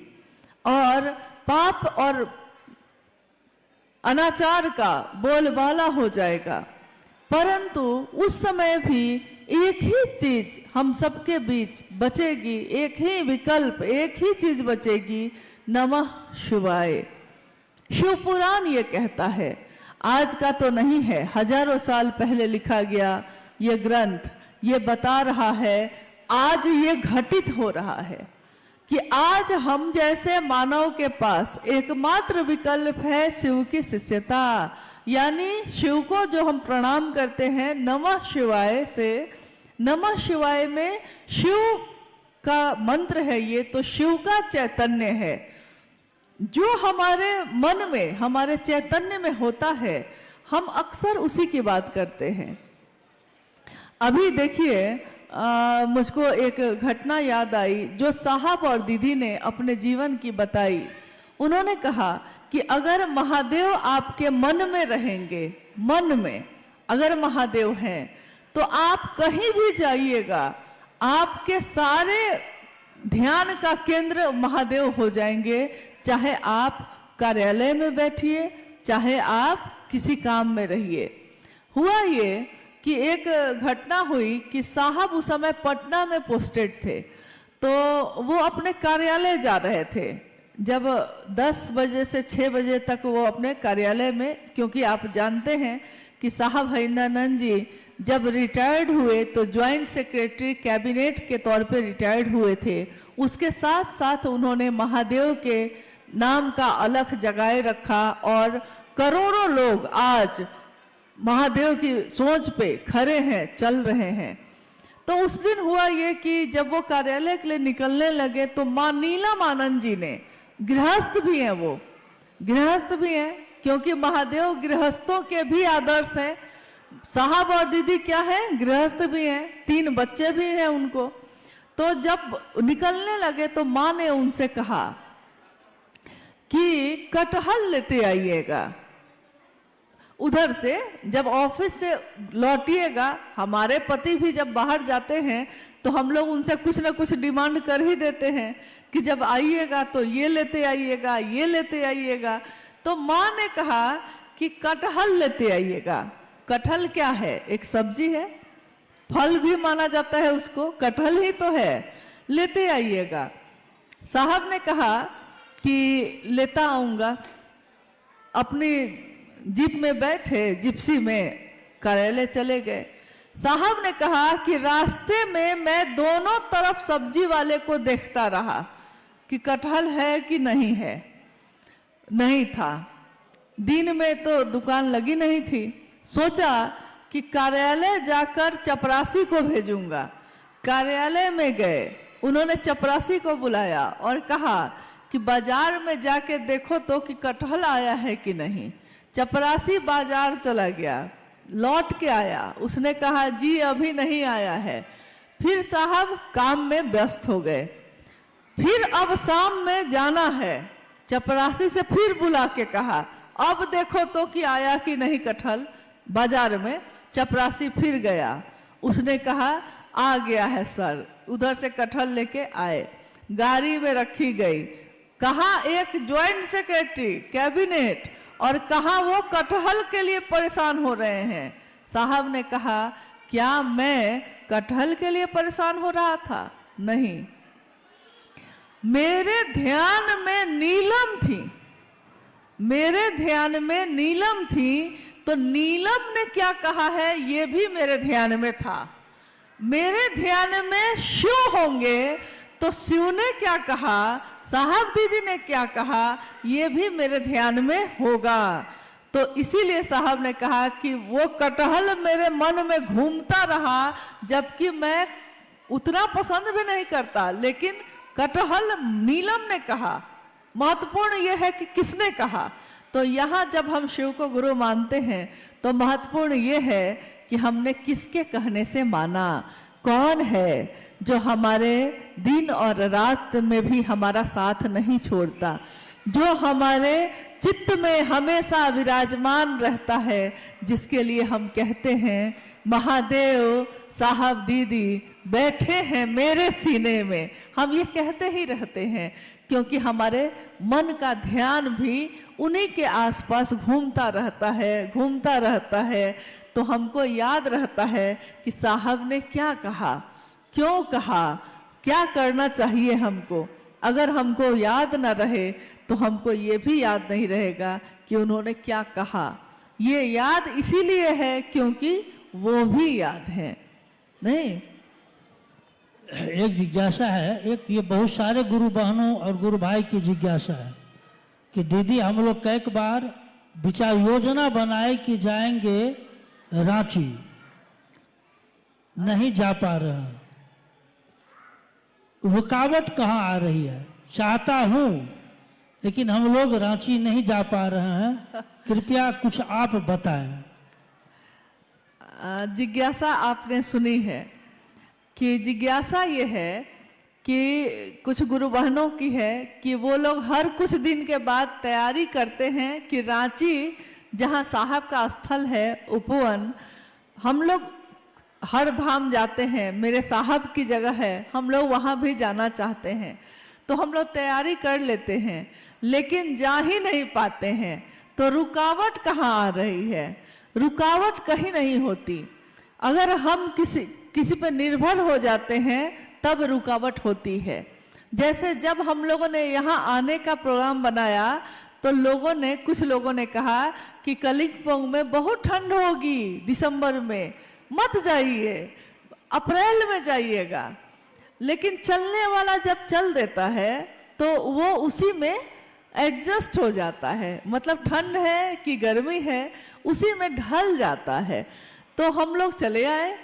D: और पाप और अनाचार का बोलबाला हो जाएगा। परंतु उस समय भी एक ही चीज हम सबके बीच बचेगी, एक ही विकल्प, एक ही चीज बचेगी, नमः शिवाय। शिव पुराण ये कहता है, आज का तो नहीं है, हजारों साल पहले लिखा गया ये ग्रंथ ये बता रहा है, आज ये घटित हो रहा है कि आज हम जैसे मानव के पास एकमात्र विकल्प है शिव की शिष्यता। यानी शिव को जो हम प्रणाम करते हैं नमः शिवाय से, नमः शिवाय में शिव का मंत्र है, ये तो शिव का चैतन्य है जो हमारे मन में, हमारे चैतन्य में होता है, हम अक्सर उसी की बात करते हैं। अभी देखिए, मुझको एक घटना याद आई जो साहब और दीदी ने अपने जीवन की बताई। उन्होंने कहा कि अगर महादेव आपके मन में रहेंगे, मन में अगर महादेव हैं, तो आप कहीं भी जाइएगा, आपके सारे ध्यान का केंद्र महादेव हो जाएंगे, चाहे आप कार्यालय में बैठिए, चाहे आप किसी काम में रहिए। हुआ ये कि एक घटना हुई कि साहब उस समय पटना में पोस्टेड थे, तो वो अपने कार्यालय जा रहे थे। जब 10 बजे से 6 बजे तक वो अपने कार्यालय में, क्योंकि आप जानते हैं कि साहब हरिंद्रानंद जी जब रिटायर्ड हुए तो ज्वाइंट सेक्रेटरी कैबिनेट के तौर पे रिटायर्ड हुए थे। उसके साथ साथ उन्होंने महादेव के नाम का अलख जगाए रखा, और करोड़ों लोग आज महादेव की सोच पे खड़े हैं, चल रहे हैं। तो उस दिन हुआ ये कि जब वो कार्यालय के लिए निकलने लगे तो मां नीलम आनंद जी ने, गृहस्थ भी हैं, वो गृहस्थ भी हैं, क्योंकि महादेव गृहस्थों के भी आदर्श हैं। साहब और दीदी क्या है, गृहस्थ भी हैं, 3 बच्चे भी हैं उनको। तो जब निकलने लगे तो मां ने उनसे कहा कि कटहल लेते आइएगा, उधर से जब ऑफिस से लौटिएगा। हमारे पति भी जब बाहर जाते हैं तो हम लोग उनसे कुछ ना कुछ डिमांड कर ही देते हैं कि जब आइएगा तो ये लेते आइएगा, ये लेते आइएगा। तो माँ ने कहा कि कटहल लेते आइएगा। कटहल क्या है, एक सब्जी है, फल भी माना जाता है उसको, कटहल ही तो है, लेते आइएगा। साहब ने कहा कि लेता आऊँगा। अपनी जीप में बैठे, जिप्सी में कार्यालय चले गए। साहब ने कहा कि रास्ते में मैं दोनों तरफ सब्जी वाले को देखता रहा कि कटहल है कि नहीं है। नहीं था। दिन में तो दुकान लगी नहीं थी। सोचा कि कार्यालय जाकर चपरासी को भेजूंगा। कार्यालय में गए, उन्होंने चपरासी को बुलाया और कहा कि बाजार में जाके देखो तो कि कटहल आया है कि नहीं। चपरासी बाजार चला गया, लौट के आया, उसने कहा जी अभी नहीं आया है। फिर साहब काम में व्यस्त हो गए। फिर अब शाम में जाना है, चपरासी से फिर बुला के कहा अब देखो तो कि आया कि नहीं कटहल बाजार में। चपरासी फिर गया, उसने कहा आ गया है सर। उधर से कटहल लेके आए, गाड़ी में रखी गई। कहा एक ज्वाइंट सेक्रेटरी कैबिनेट और कहा वो कटहल के लिए परेशान हो रहे हैं। साहब ने कहा क्या मैं कटहल के लिए परेशान हो रहा था? नहीं, मेरे ध्यान में नीलम थी। मेरे ध्यान में नीलम थी तो नीलम ने क्या कहा है ये भी मेरे ध्यान में था। मेरे ध्यान में शिव होंगे तो शिव ने क्या कहा, साहब दीदी ने क्या कहा, ये भी मेरे ध्यान में होगा। तो इसीलिए साहब ने कहा कि वो कटहल मेरे मन में घूमता रहा, जबकि मैं उतना पसंद भी नहीं करता, लेकिन कटहल नीलम ने कहा। महत्वपूर्ण यह है कि किसने कहा। तो यहाँ जब हम शिव को गुरु मानते हैं तो महत्वपूर्ण यह है कि हमने किसके कहने से माना। कौन है जो हमारे दिन और रात में भी हमारा साथ नहीं छोड़ता, जो हमारे चित्त में हमेशा विराजमान रहता है, जिसके लिए हम कहते हैं महादेव साहब दीदी बैठे हैं मेरे सीने में। हम ये कहते ही रहते हैं क्योंकि हमारे मन का ध्यान भी उन्हीं के आसपास घूमता रहता है। तो हमको याद रहता है कि साहब ने क्या कहा, क्यों कहा, क्या करना चाहिए हमको। अगर हमको याद ना रहे तो हमको ये भी याद नहीं रहेगा कि उन्होंने क्या कहा। ये याद इसीलिए है क्योंकि वो भी याद है। नहीं,
C: एक जिज्ञासा है, एक ये बहुत सारे गुरु बहनों और गुरु भाई की जिज्ञासा है कि दीदी हम लोग कई बार विचार योजना बनाए कि जाएंगे रांची, नहीं जा पा रहे हैं। रुकावट कहाँ आ रही है? चाहता हूं लेकिन हम लोग रांची नहीं जा पा रहे हैं, कृपया कुछ आप बताएं।
D: जिज्ञासा आपने सुनी है कि जिज्ञासा ये है कि कुछ गुरु बहनों की है कि वो लोग हर कुछ दिन के बाद तैयारी करते हैं कि रांची जहाँ साहब का स्थल है उपवन, हम लोग हर धाम जाते हैं, मेरे साहब की जगह है, हम लोग वहाँ भी जाना चाहते हैं। तो हम लोग तैयारी कर लेते हैं लेकिन जा ही नहीं पाते हैं। तो रुकावट कहाँ आ रही है? रुकावट कहीं नहीं होती। अगर हम किसी पर निर्भर हो जाते हैं तब रुकावट होती है। जैसे जब हम लोगों ने यहाँ आने का प्रोग्राम बनाया तो कुछ लोगों ने कहा कि कलिंपोंग में बहुत ठंड होगी, दिसंबर में मत जाइए, अप्रैल में जाइएगा। लेकिन चलने वाला जब चल देता है तो वो उसी में एडजस्ट हो जाता है, मतलब ठंड है कि गर्मी है उसी में ढल जाता है। तो हम लोग चले आए।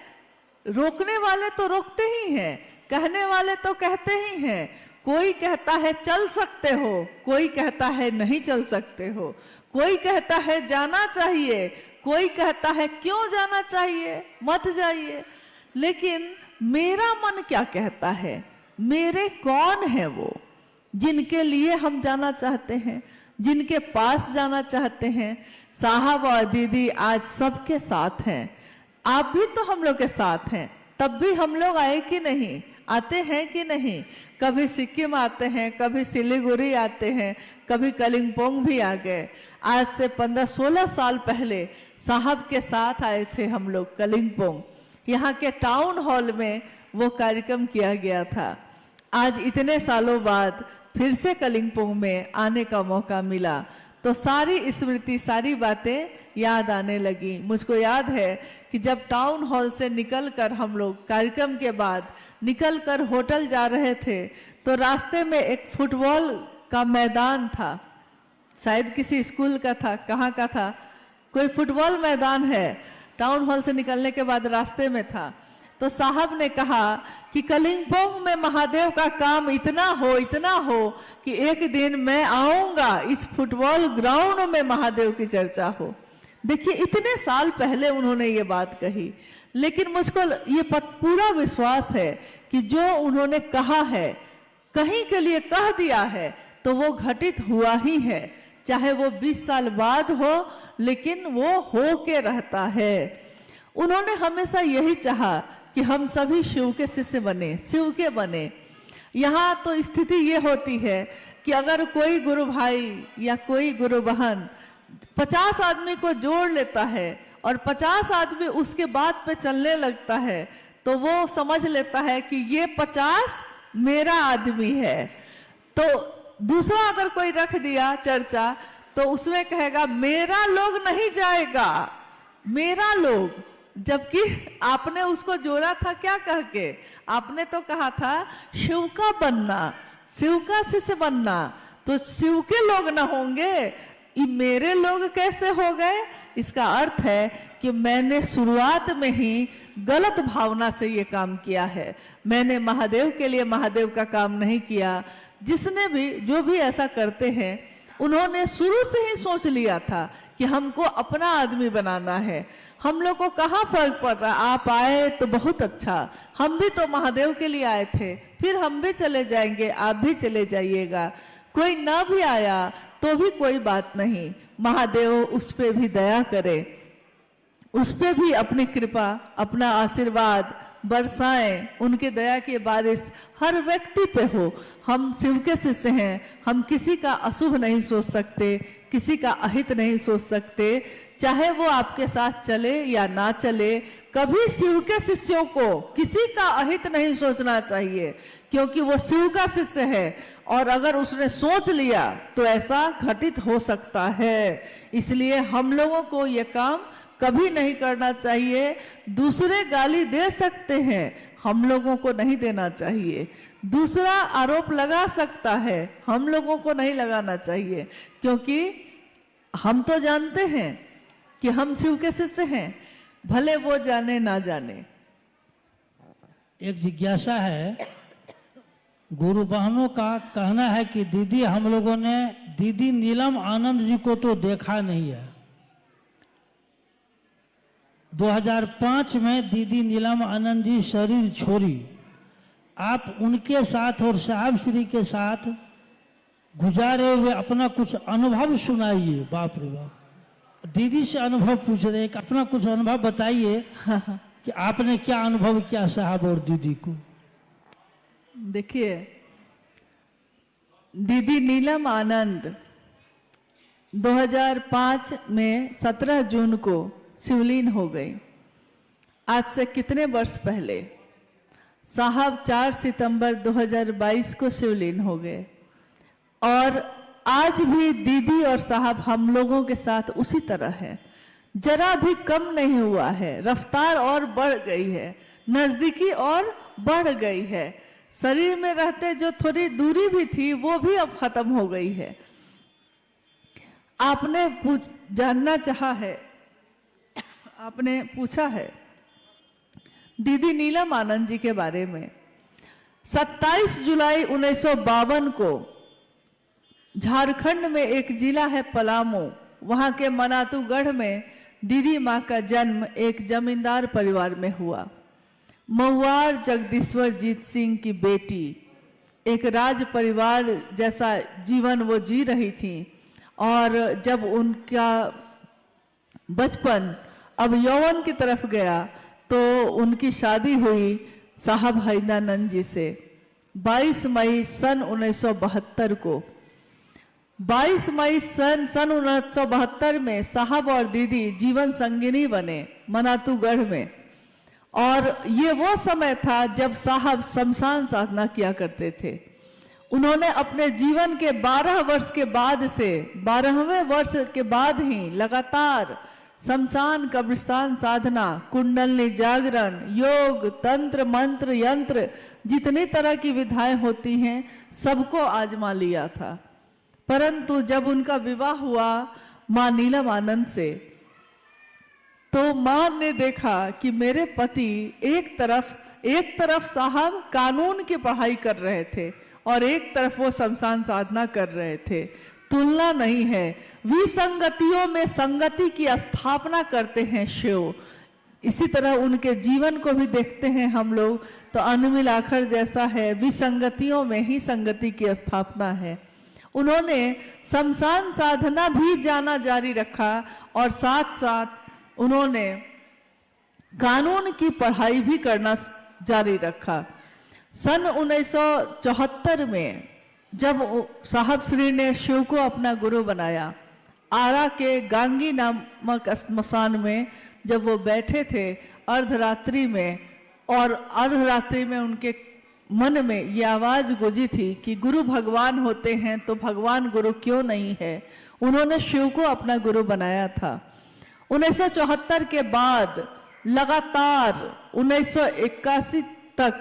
D: रोकने वाले तो रोकते ही हैं, कहने वाले तो कहते ही हैं। कोई कहता है चल सकते हो, कोई कहता है नहीं चल सकते हो, कोई कहता है जाना चाहिए, कोई कहता है क्यों जाना चाहिए, मत जाइए। लेकिन मेरा मन क्या कहता है? मेरे कौन है वो जिनके लिए हम जाना चाहते हैं, जिनके पास जाना चाहते हैं? साहब और दीदी आज सबके साथ हैं। आप भी तो हम लोग के साथ हैं। तब भी हम लोग आए कि नहीं, आते हैं कि नहीं? कभी सिक्किम आते हैं, कभी सिलीगुड़ी आते हैं, कभी कलिंपोंग भी आ गए। आज से 15-16 साल पहले साहब के साथ आए थे हम लोग कलिंपोंग। यहाँ के टाउन हॉल में वो कार्यक्रम किया गया था। आज इतने सालों बाद फिर से कलिंपोंग में आने का मौका मिला तो सारी स्मृति, सारी बातें याद आने लगी। मुझको याद है कि जब टाउन हॉल से निकलकर हम लोग कार्यक्रम के बाद निकलकर होटल जा रहे थे तो रास्ते में एक फुटबॉल का मैदान था, शायद किसी स्कूल का था, कहाँ का था, कोई फुटबॉल मैदान है, टाउन हॉल से निकलने के बाद रास्ते में था। तो साहब ने कहा कि कलिंपोंग में महादेव का काम इतना हो कि एक दिन मैं आऊंगा इस फुटबॉल ग्राउंड में महादेव की चर्चा हो। देखिए इतने साल पहले उन्होंने ये बात कही, लेकिन मुझको ये पूरा विश्वास है कि जो उन्होंने कहा है, कहीं के लिए कह दिया है, तो वो घटित हुआ ही है, चाहे वो 20 साल बाद हो, लेकिन वो हो के रहता है। उन्होंने हमेशा यही चाहा कि हम सभी शिव के शिष्य बने, शिव के बने। यहाँ तो स्थिति ये होती है कि अगर कोई गुरु भाई या कोई गुरु बहन 50 आदमी को जोड़ लेता है और 50 आदमी उसके बात पे चलने लगता है तो वो समझ लेता है कि ये 50 मेरा आदमी है। तो दूसरा अगर कोई रख दिया चर्चा तो उसमें कहेगा मेरा लोग नहीं जाएगा, मेरा लोग, जबकि आपने उसको जोड़ा था क्या कह के? आपने तो कहा था शिव का बनना, शिव का शिष्य बनना, तो शिव के लोग ना होंगे, ये मेरे लोग कैसे हो गए? इसका अर्थ है कि मैंने शुरुआत में ही गलत भावना से ये काम किया है। मैंने महादेव के लिए महादेव का काम नहीं किया। जिसने भी, जो भी ऐसा करते हैं, उन्होंने शुरू से ही सोच लिया था कि हमको अपना आदमी बनाना है। हम लोग को कहाँ फर्क पड़ रहा, आप आए तो बहुत अच्छा, हम भी तो महादेव के लिए आए थे, फिर हम भी चले जाएंगे, आप भी चले जाइएगा। कोई ना भी आया तो भी कोई बात नहीं, महादेव उस पे भी दया करे, उस पे भी अपनी कृपा, अपना आशीर्वाद बरसाएं, उनके दया की बारिश हर व्यक्ति पे हो। हम शिव के शिष्य हैं, हम किसी का अशुभ नहीं सोच सकते, किसी का अहित नहीं सोच सकते, चाहे वो आपके साथ चले या ना चले। कभी शिव के शिष्यों को किसी का अहित नहीं सोचना चाहिए, क्योंकि वो शिव का शिष्य है और अगर उसने सोच लिया तो ऐसा घटित हो सकता है। इसलिए हम लोगों को ये काम कभी नहीं करना चाहिए। दूसरे गाली दे सकते हैं, हम लोगों को नहीं देना चाहिए। दूसरा आरोप लगा सकता है, हम लोगों को नहीं लगाना चाहिए, क्योंकि हम तो जानते हैं कि हम शिव के शिष्य हैं, भले वो जाने ना जाने।
C: एक जिज्ञासा है, गुरु बहनों का कहना है कि दीदी, हम लोगों ने दीदी नीलम आनंद जी को तो देखा नहीं है। 2005 में दीदी नीलम आनंद जी शरीर छोड़ी, आप उनके साथ और साहब श्री के साथ गुजारे हुए अपना कुछ अनुभव सुनाइए। बाप रे बाप, दीदी से अनुभव पूछ रहे, अपना कुछ अनुभव बताइए कि आपने क्या अनुभव किया साहब और दीदी को।
D: देखिए, दीदी नीलम आनंद 2005 में 17 जून को शिवलीन हो गई। आज से कितने वर्ष पहले? साहब 4 सितंबर 2022 को शिवलीन हो गए और आज भी दीदी और साहब हम लोगों के साथ उसी तरह है, जरा भी कम नहीं हुआ है, रफ्तार और बढ़ गई है, नजदीकी और बढ़ गई है। शरीर में रहते जो थोड़ी दूरी भी थी वो भी अब खत्म हो गई है। आपने जानना चाहा है, आपने पूछा है दीदी नीलम आनंद जी के बारे में। 27 जुलाई 1952 को झारखंड में एक जिला है पलामू, वहां के मनातूगढ़ में दीदी माँ का जन्म एक जमींदार परिवार में हुआ। महुआर जगदीश्वर जीत सिंह की बेटी एक राज परिवार जैसा जीवन वो जी रही थी और जब उनका बचपन अब यौवन की तरफ गया तो उनकी शादी हुई साहब हैदानंद जी से 22 मई सन 1972 को। 22 मई सन 1972 में साहब और दीदी जीवन संगिनी बने मनातूगढ़ में। और ये वो समय था जब साहब शमशान साधना किया करते थे। उन्होंने अपने जीवन के 12 वर्ष के बाद से 12वें वर्ष के बाद ही लगातार शमशान कब्रिस्तान साधना, कुंडलनी जागरण, योग, तंत्र, मंत्र, यंत्र, जितनी तरह की विधाएं होती हैं सबको आजमा लिया था। परंतु जब उनका विवाह हुआ मां नीलम आनंद से, तो मां ने देखा कि मेरे पति एक तरफ साहब कानून की पढ़ाई कर रहे थे और एक तरफ वो शमशान साधना कर रहे थे। तुलना नहीं है, विसंगतियों में संगति की स्थापना करते हैं शिव। इसी तरह उनके जीवन को भी देखते हैं हम लोग तो अनमिल आखर जैसा है, विसंगतियों में ही संगति की स्थापना है। उन्होंने शमशान साधना भी जाना जारी रखा और साथ साथ उन्होंने कानून की पढ़ाई भी करना जारी रखा। सन 1974 में जब साहब श्री ने शिव को अपना गुरु बनाया, आरा के गांगी नामक स्मशान में जब वो बैठे थे अर्धरात्रि में, और अर्धरात्रि में उनके मन में ये आवाज गूंजी थी कि गुरु भगवान होते हैं तो भगवान गुरु क्यों नहीं है। उन्होंने शिव को अपना गुरु बनाया था। 1974 के बाद लगातार 1981 तक,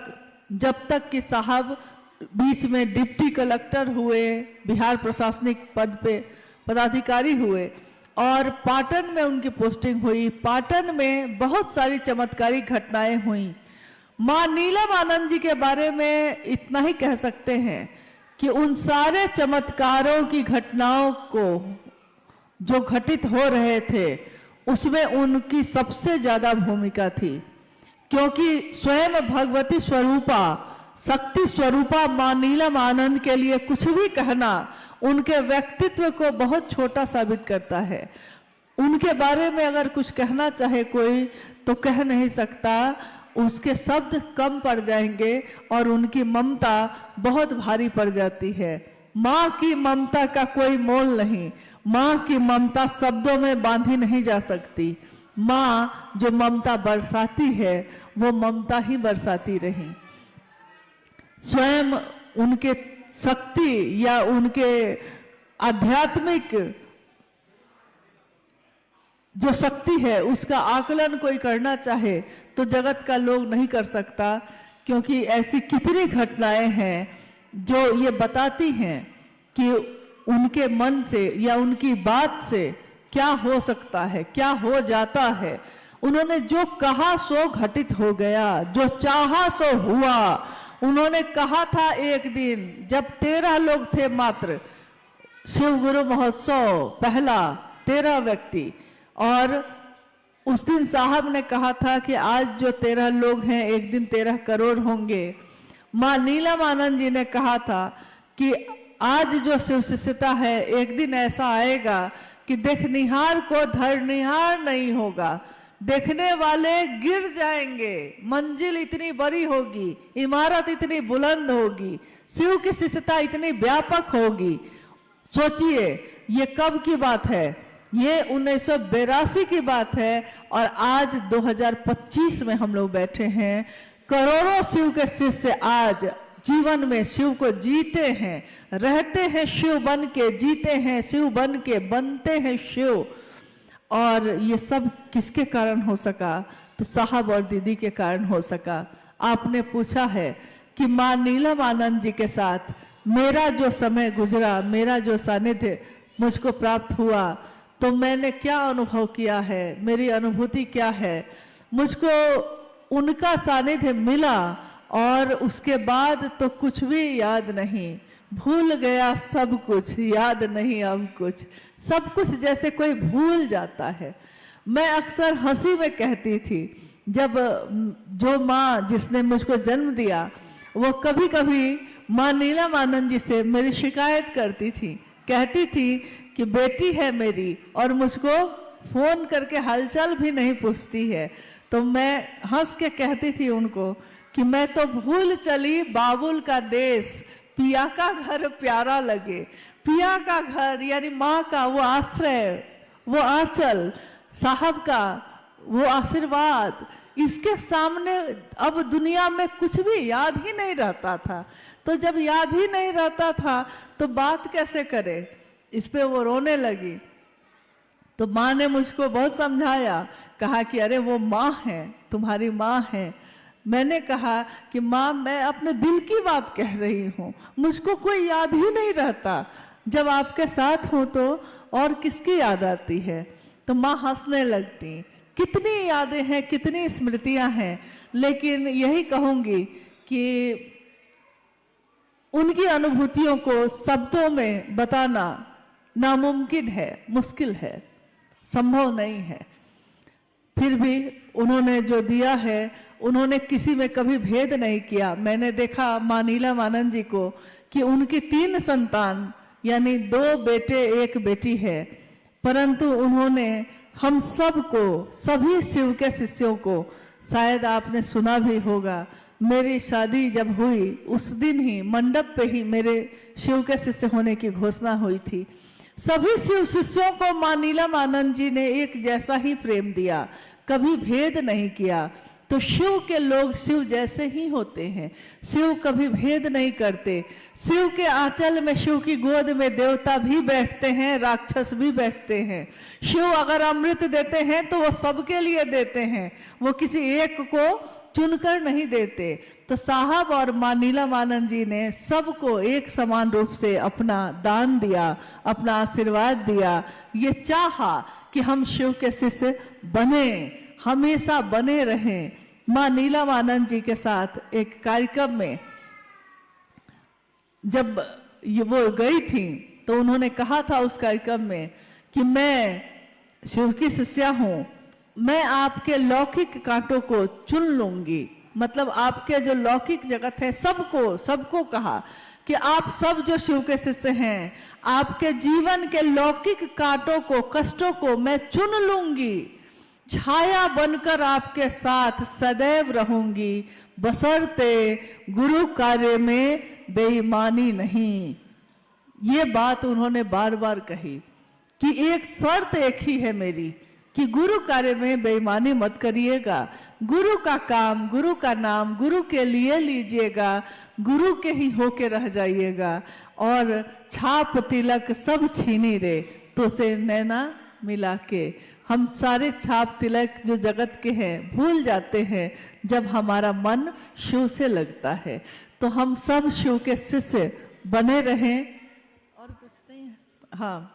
D: जब तक कि साहब बीच में डिप्टी कलेक्टर हुए, बिहार प्रशासनिक पद पे पदाधिकारी हुए और पाटन में उनकी पोस्टिंग हुई। पाटन में बहुत सारी चमत्कारिक घटनाएं हुई। मां नीलम आनंद जी के बारे में इतना ही कह सकते हैं कि उन सारे चमत्कारों की घटनाओं को जो घटित हो रहे थे उसमें उनकी सबसे ज्यादा भूमिका थी, क्योंकि स्वयं भगवती स्वरूपा, शक्ति स्वरूपा मां नीलम आनंद के लिए कुछ भी कहना उनके व्यक्तित्व को बहुत छोटा साबित करता है। उनके बारे में अगर कुछ कहना चाहे कोई तो कह नहीं सकता, उसके शब्द कम पड़ जाएंगे और उनकी ममता बहुत भारी पड़ जाती है। माँ की ममता का कोई मोल नहीं, माँ की ममता शब्दों में बांधी नहीं जा सकती। माँ जो ममता बरसाती है वो ममता ही बरसाती रही। स्वयं उनके शक्ति या उनके आध्यात्मिक जो शक्ति है उसका आकलन कोई करना चाहे तो जगत का लोग नहीं कर सकता, क्योंकि ऐसी कितनी घटनाएं हैं जो ये बताती हैं कि उनके मन से या उनकी बात से क्या हो सकता है, क्या हो जाता है। उन्होंने जो कहा सो घटित हो गया, जो चाहा सो हुआ। उन्होंने कहा था एक दिन जब 13 लोग थे मात्र, शिव गुरु महोत्सव पहला 13 व्यक्ति, और उस दिन साहब ने कहा था कि आज जो 13 लोग हैं एक दिन 13 करोड़ होंगे। मां नीलम आनंद जी ने कहा था कि आज जो शिव शिष्यता है एक दिन ऐसा आएगा कि देखनिहार को धरनिहार नहीं होगा, देखने वाले गिर जाएंगे, मंजिल इतनी बड़ी होगी, इमारत इतनी बुलंद होगी, शिव की शिष्यता इतनी व्यापक होगी। सोचिए ये कब की बात है, ये 1982 की बात है और आज 2025 में हम लोग बैठे हैं। करोड़ों शिव के शिष्य आज जीवन में शिव को जीते हैं, रहते हैं शिव बन के, जीते हैं शिव बन के, बनते हैं शिव। और ये सब किसके कारण हो सका? तो साहब और दीदी के कारण हो सका। आपने पूछा है कि मां नीलम आनंद जी के साथ मेरा जो समय गुजरा, मेरा जो सानिध्य मुझको प्राप्त हुआ, तो मैंने क्या अनुभव किया है, मेरी अनुभूति क्या है। मुझको उनका सानिध्य मिला और उसके बाद तो कुछ भी याद नहीं, भूल गया सब कुछ, याद नहीं अब कुछ, सब कुछ जैसे कोई भूल जाता है। मैं अक्सर हंसी में कहती थी, जब जो माँ जिसने मुझको जन्म दिया वो कभी कभी माँ नीलम आनंद जी से मेरी शिकायत करती थी, कहती थी कि बेटी है मेरी और मुझको फोन करके हालचाल भी नहीं पूछती है। तो मैं हंस के कहती थी उनको कि मैं तो भूल चली बाबुल का देश, पिया का घर प्यारा लगे। पिया का घर यानी माँ का वो आश्रय, वो आंचल, साहब का वो आशीर्वाद, इसके सामने अब दुनिया में कुछ भी याद ही नहीं रहता था। तो जब याद ही नहीं रहता था तो बात कैसे करे? इस पे वो रोने लगी। तो माँ ने मुझको बहुत समझाया, कहा कि अरे वो माँ है, तुम्हारी माँ है। मैंने कहा कि माँ मैं अपने दिल की बात कह रही हूँ, मुझको कोई याद ही नहीं रहता, जब आपके साथ हो तो और किसकी याद आती है? तो माँ हंसने लगती। कितनी यादें हैं, कितनी स्मृतियां हैं, लेकिन यही कहूंगी कि उनकी अनुभूतियों को शब्दों में बताना नामुमकिन है, मुश्किल है, संभव नहीं है। फिर भी उन्होंने जो दिया है, उन्होंने किसी में कभी भेद नहीं किया। मैंने देखा माँ नीलम जी को कि उनकी 3 संतान यानी 2 बेटे 1 बेटी है, परंतु उन्होंने हम सबको, सभी शिव के शिष्यों को, शायद आपने सुना भी होगा, मेरी शादी जब हुई उस दिन ही मंडप पे ही मेरे शिव के शिष्य होने की घोषणा हुई थी। सभी शिव शिष्यों को माँ नीलम जी ने एक जैसा ही प्रेम दिया, कभी भेद नहीं किया। तो शिव के लोग शिव जैसे ही होते हैं, शिव कभी भेद नहीं करते। शिव के आंचल में, शिव की गोद में देवता भी बैठते हैं, राक्षस भी बैठते हैं। शिव अगर अमृत देते हैं तो वो सबके लिए देते हैं, वो किसी एक को चुनकर नहीं देते। तो साहब और माँ नीलम जी ने सबको एक समान रूप से अपना दान दिया, अपना आशीर्वाद दिया। ये चाहा कि हम शिव के शिष्य बने, हमेशा बने रहें। माँ नीलम जी के साथ एक कार्यक्रम में जब वो गई थी तो उन्होंने कहा था उस कार्यक्रम में कि मैं शिव की शिष्या हूँ, मैं आपके लौकिक कांटों को चुन लूंगी। मतलब आपके जो लौकिक जगत है सबको कहा कि आप सब जो शिव के शिष्य हैं, आपके जीवन के लौकिक कांटों को, कष्टों को मैं चुन लूंगी, छाया बनकर आपके साथ सदैव रहूंगी, बशर्ते गुरु कार्य में बेईमानी नहीं। ये बात उन्होंने बार बार कही कि एक शर्त एक ही है मेरी कि गुरु कार्य में बेईमानी मत करिएगा, गुरु का काम, गुरु का नाम गुरु के लिए लीजिएगा, गुरु के ही होके रह जाइएगा। और छाप तिलक सब छीनी रे तो से नैना मिला के। हम सारे छाप तिलक जो जगत के हैं भूल जाते हैं जब हमारा मन शिव से लगता है। तो हम सब शिव के शिष्य बने रहें और कुछ नहीं है, हाँ,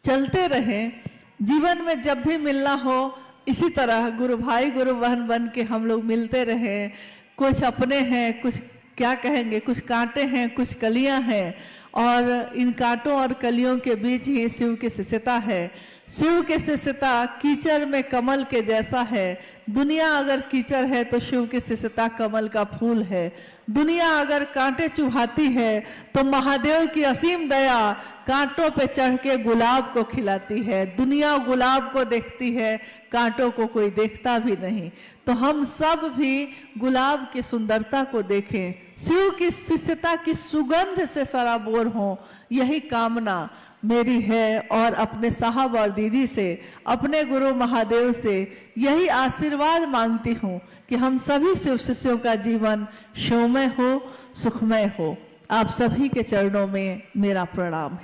D: चलते रहें। जीवन में जब भी मिलना हो इसी तरह गुरु भाई गुरु बहन बन के हम लोग मिलते रहें। कुछ अपने हैं, कुछ क्या कहेंगे, कुछ कांटे हैं, कुछ कलियां हैं, और इन कांटों और कलियों के बीच ही शिव की शिष्यता है। शिव की शिष्यता कीचड़ में कमल के जैसा है। दुनिया अगर कीचड़ है तो शिव की शिष्यता कमल का फूल है। दुनिया अगर कांटे चुभाती है तो महादेव की असीम दया कांटों पे चढ़ के गुलाब को खिलाती है। दुनिया गुलाब को देखती है, कांटों को कोई देखता भी नहीं। तो हम सब भी गुलाब की सुंदरता को देखें, शिव की शिष्यता की सुगंध से सराबोर हों, यही कामना मेरी है। और अपने साहब और दीदी से, अपने गुरु महादेव से यही आशीर्वाद मांगती हूँ कि हम सभी शिव शिष्यों का जीवन शिवमय हो, सुखमय हो। आप सभी के चरणों में मेरा प्रणाम है।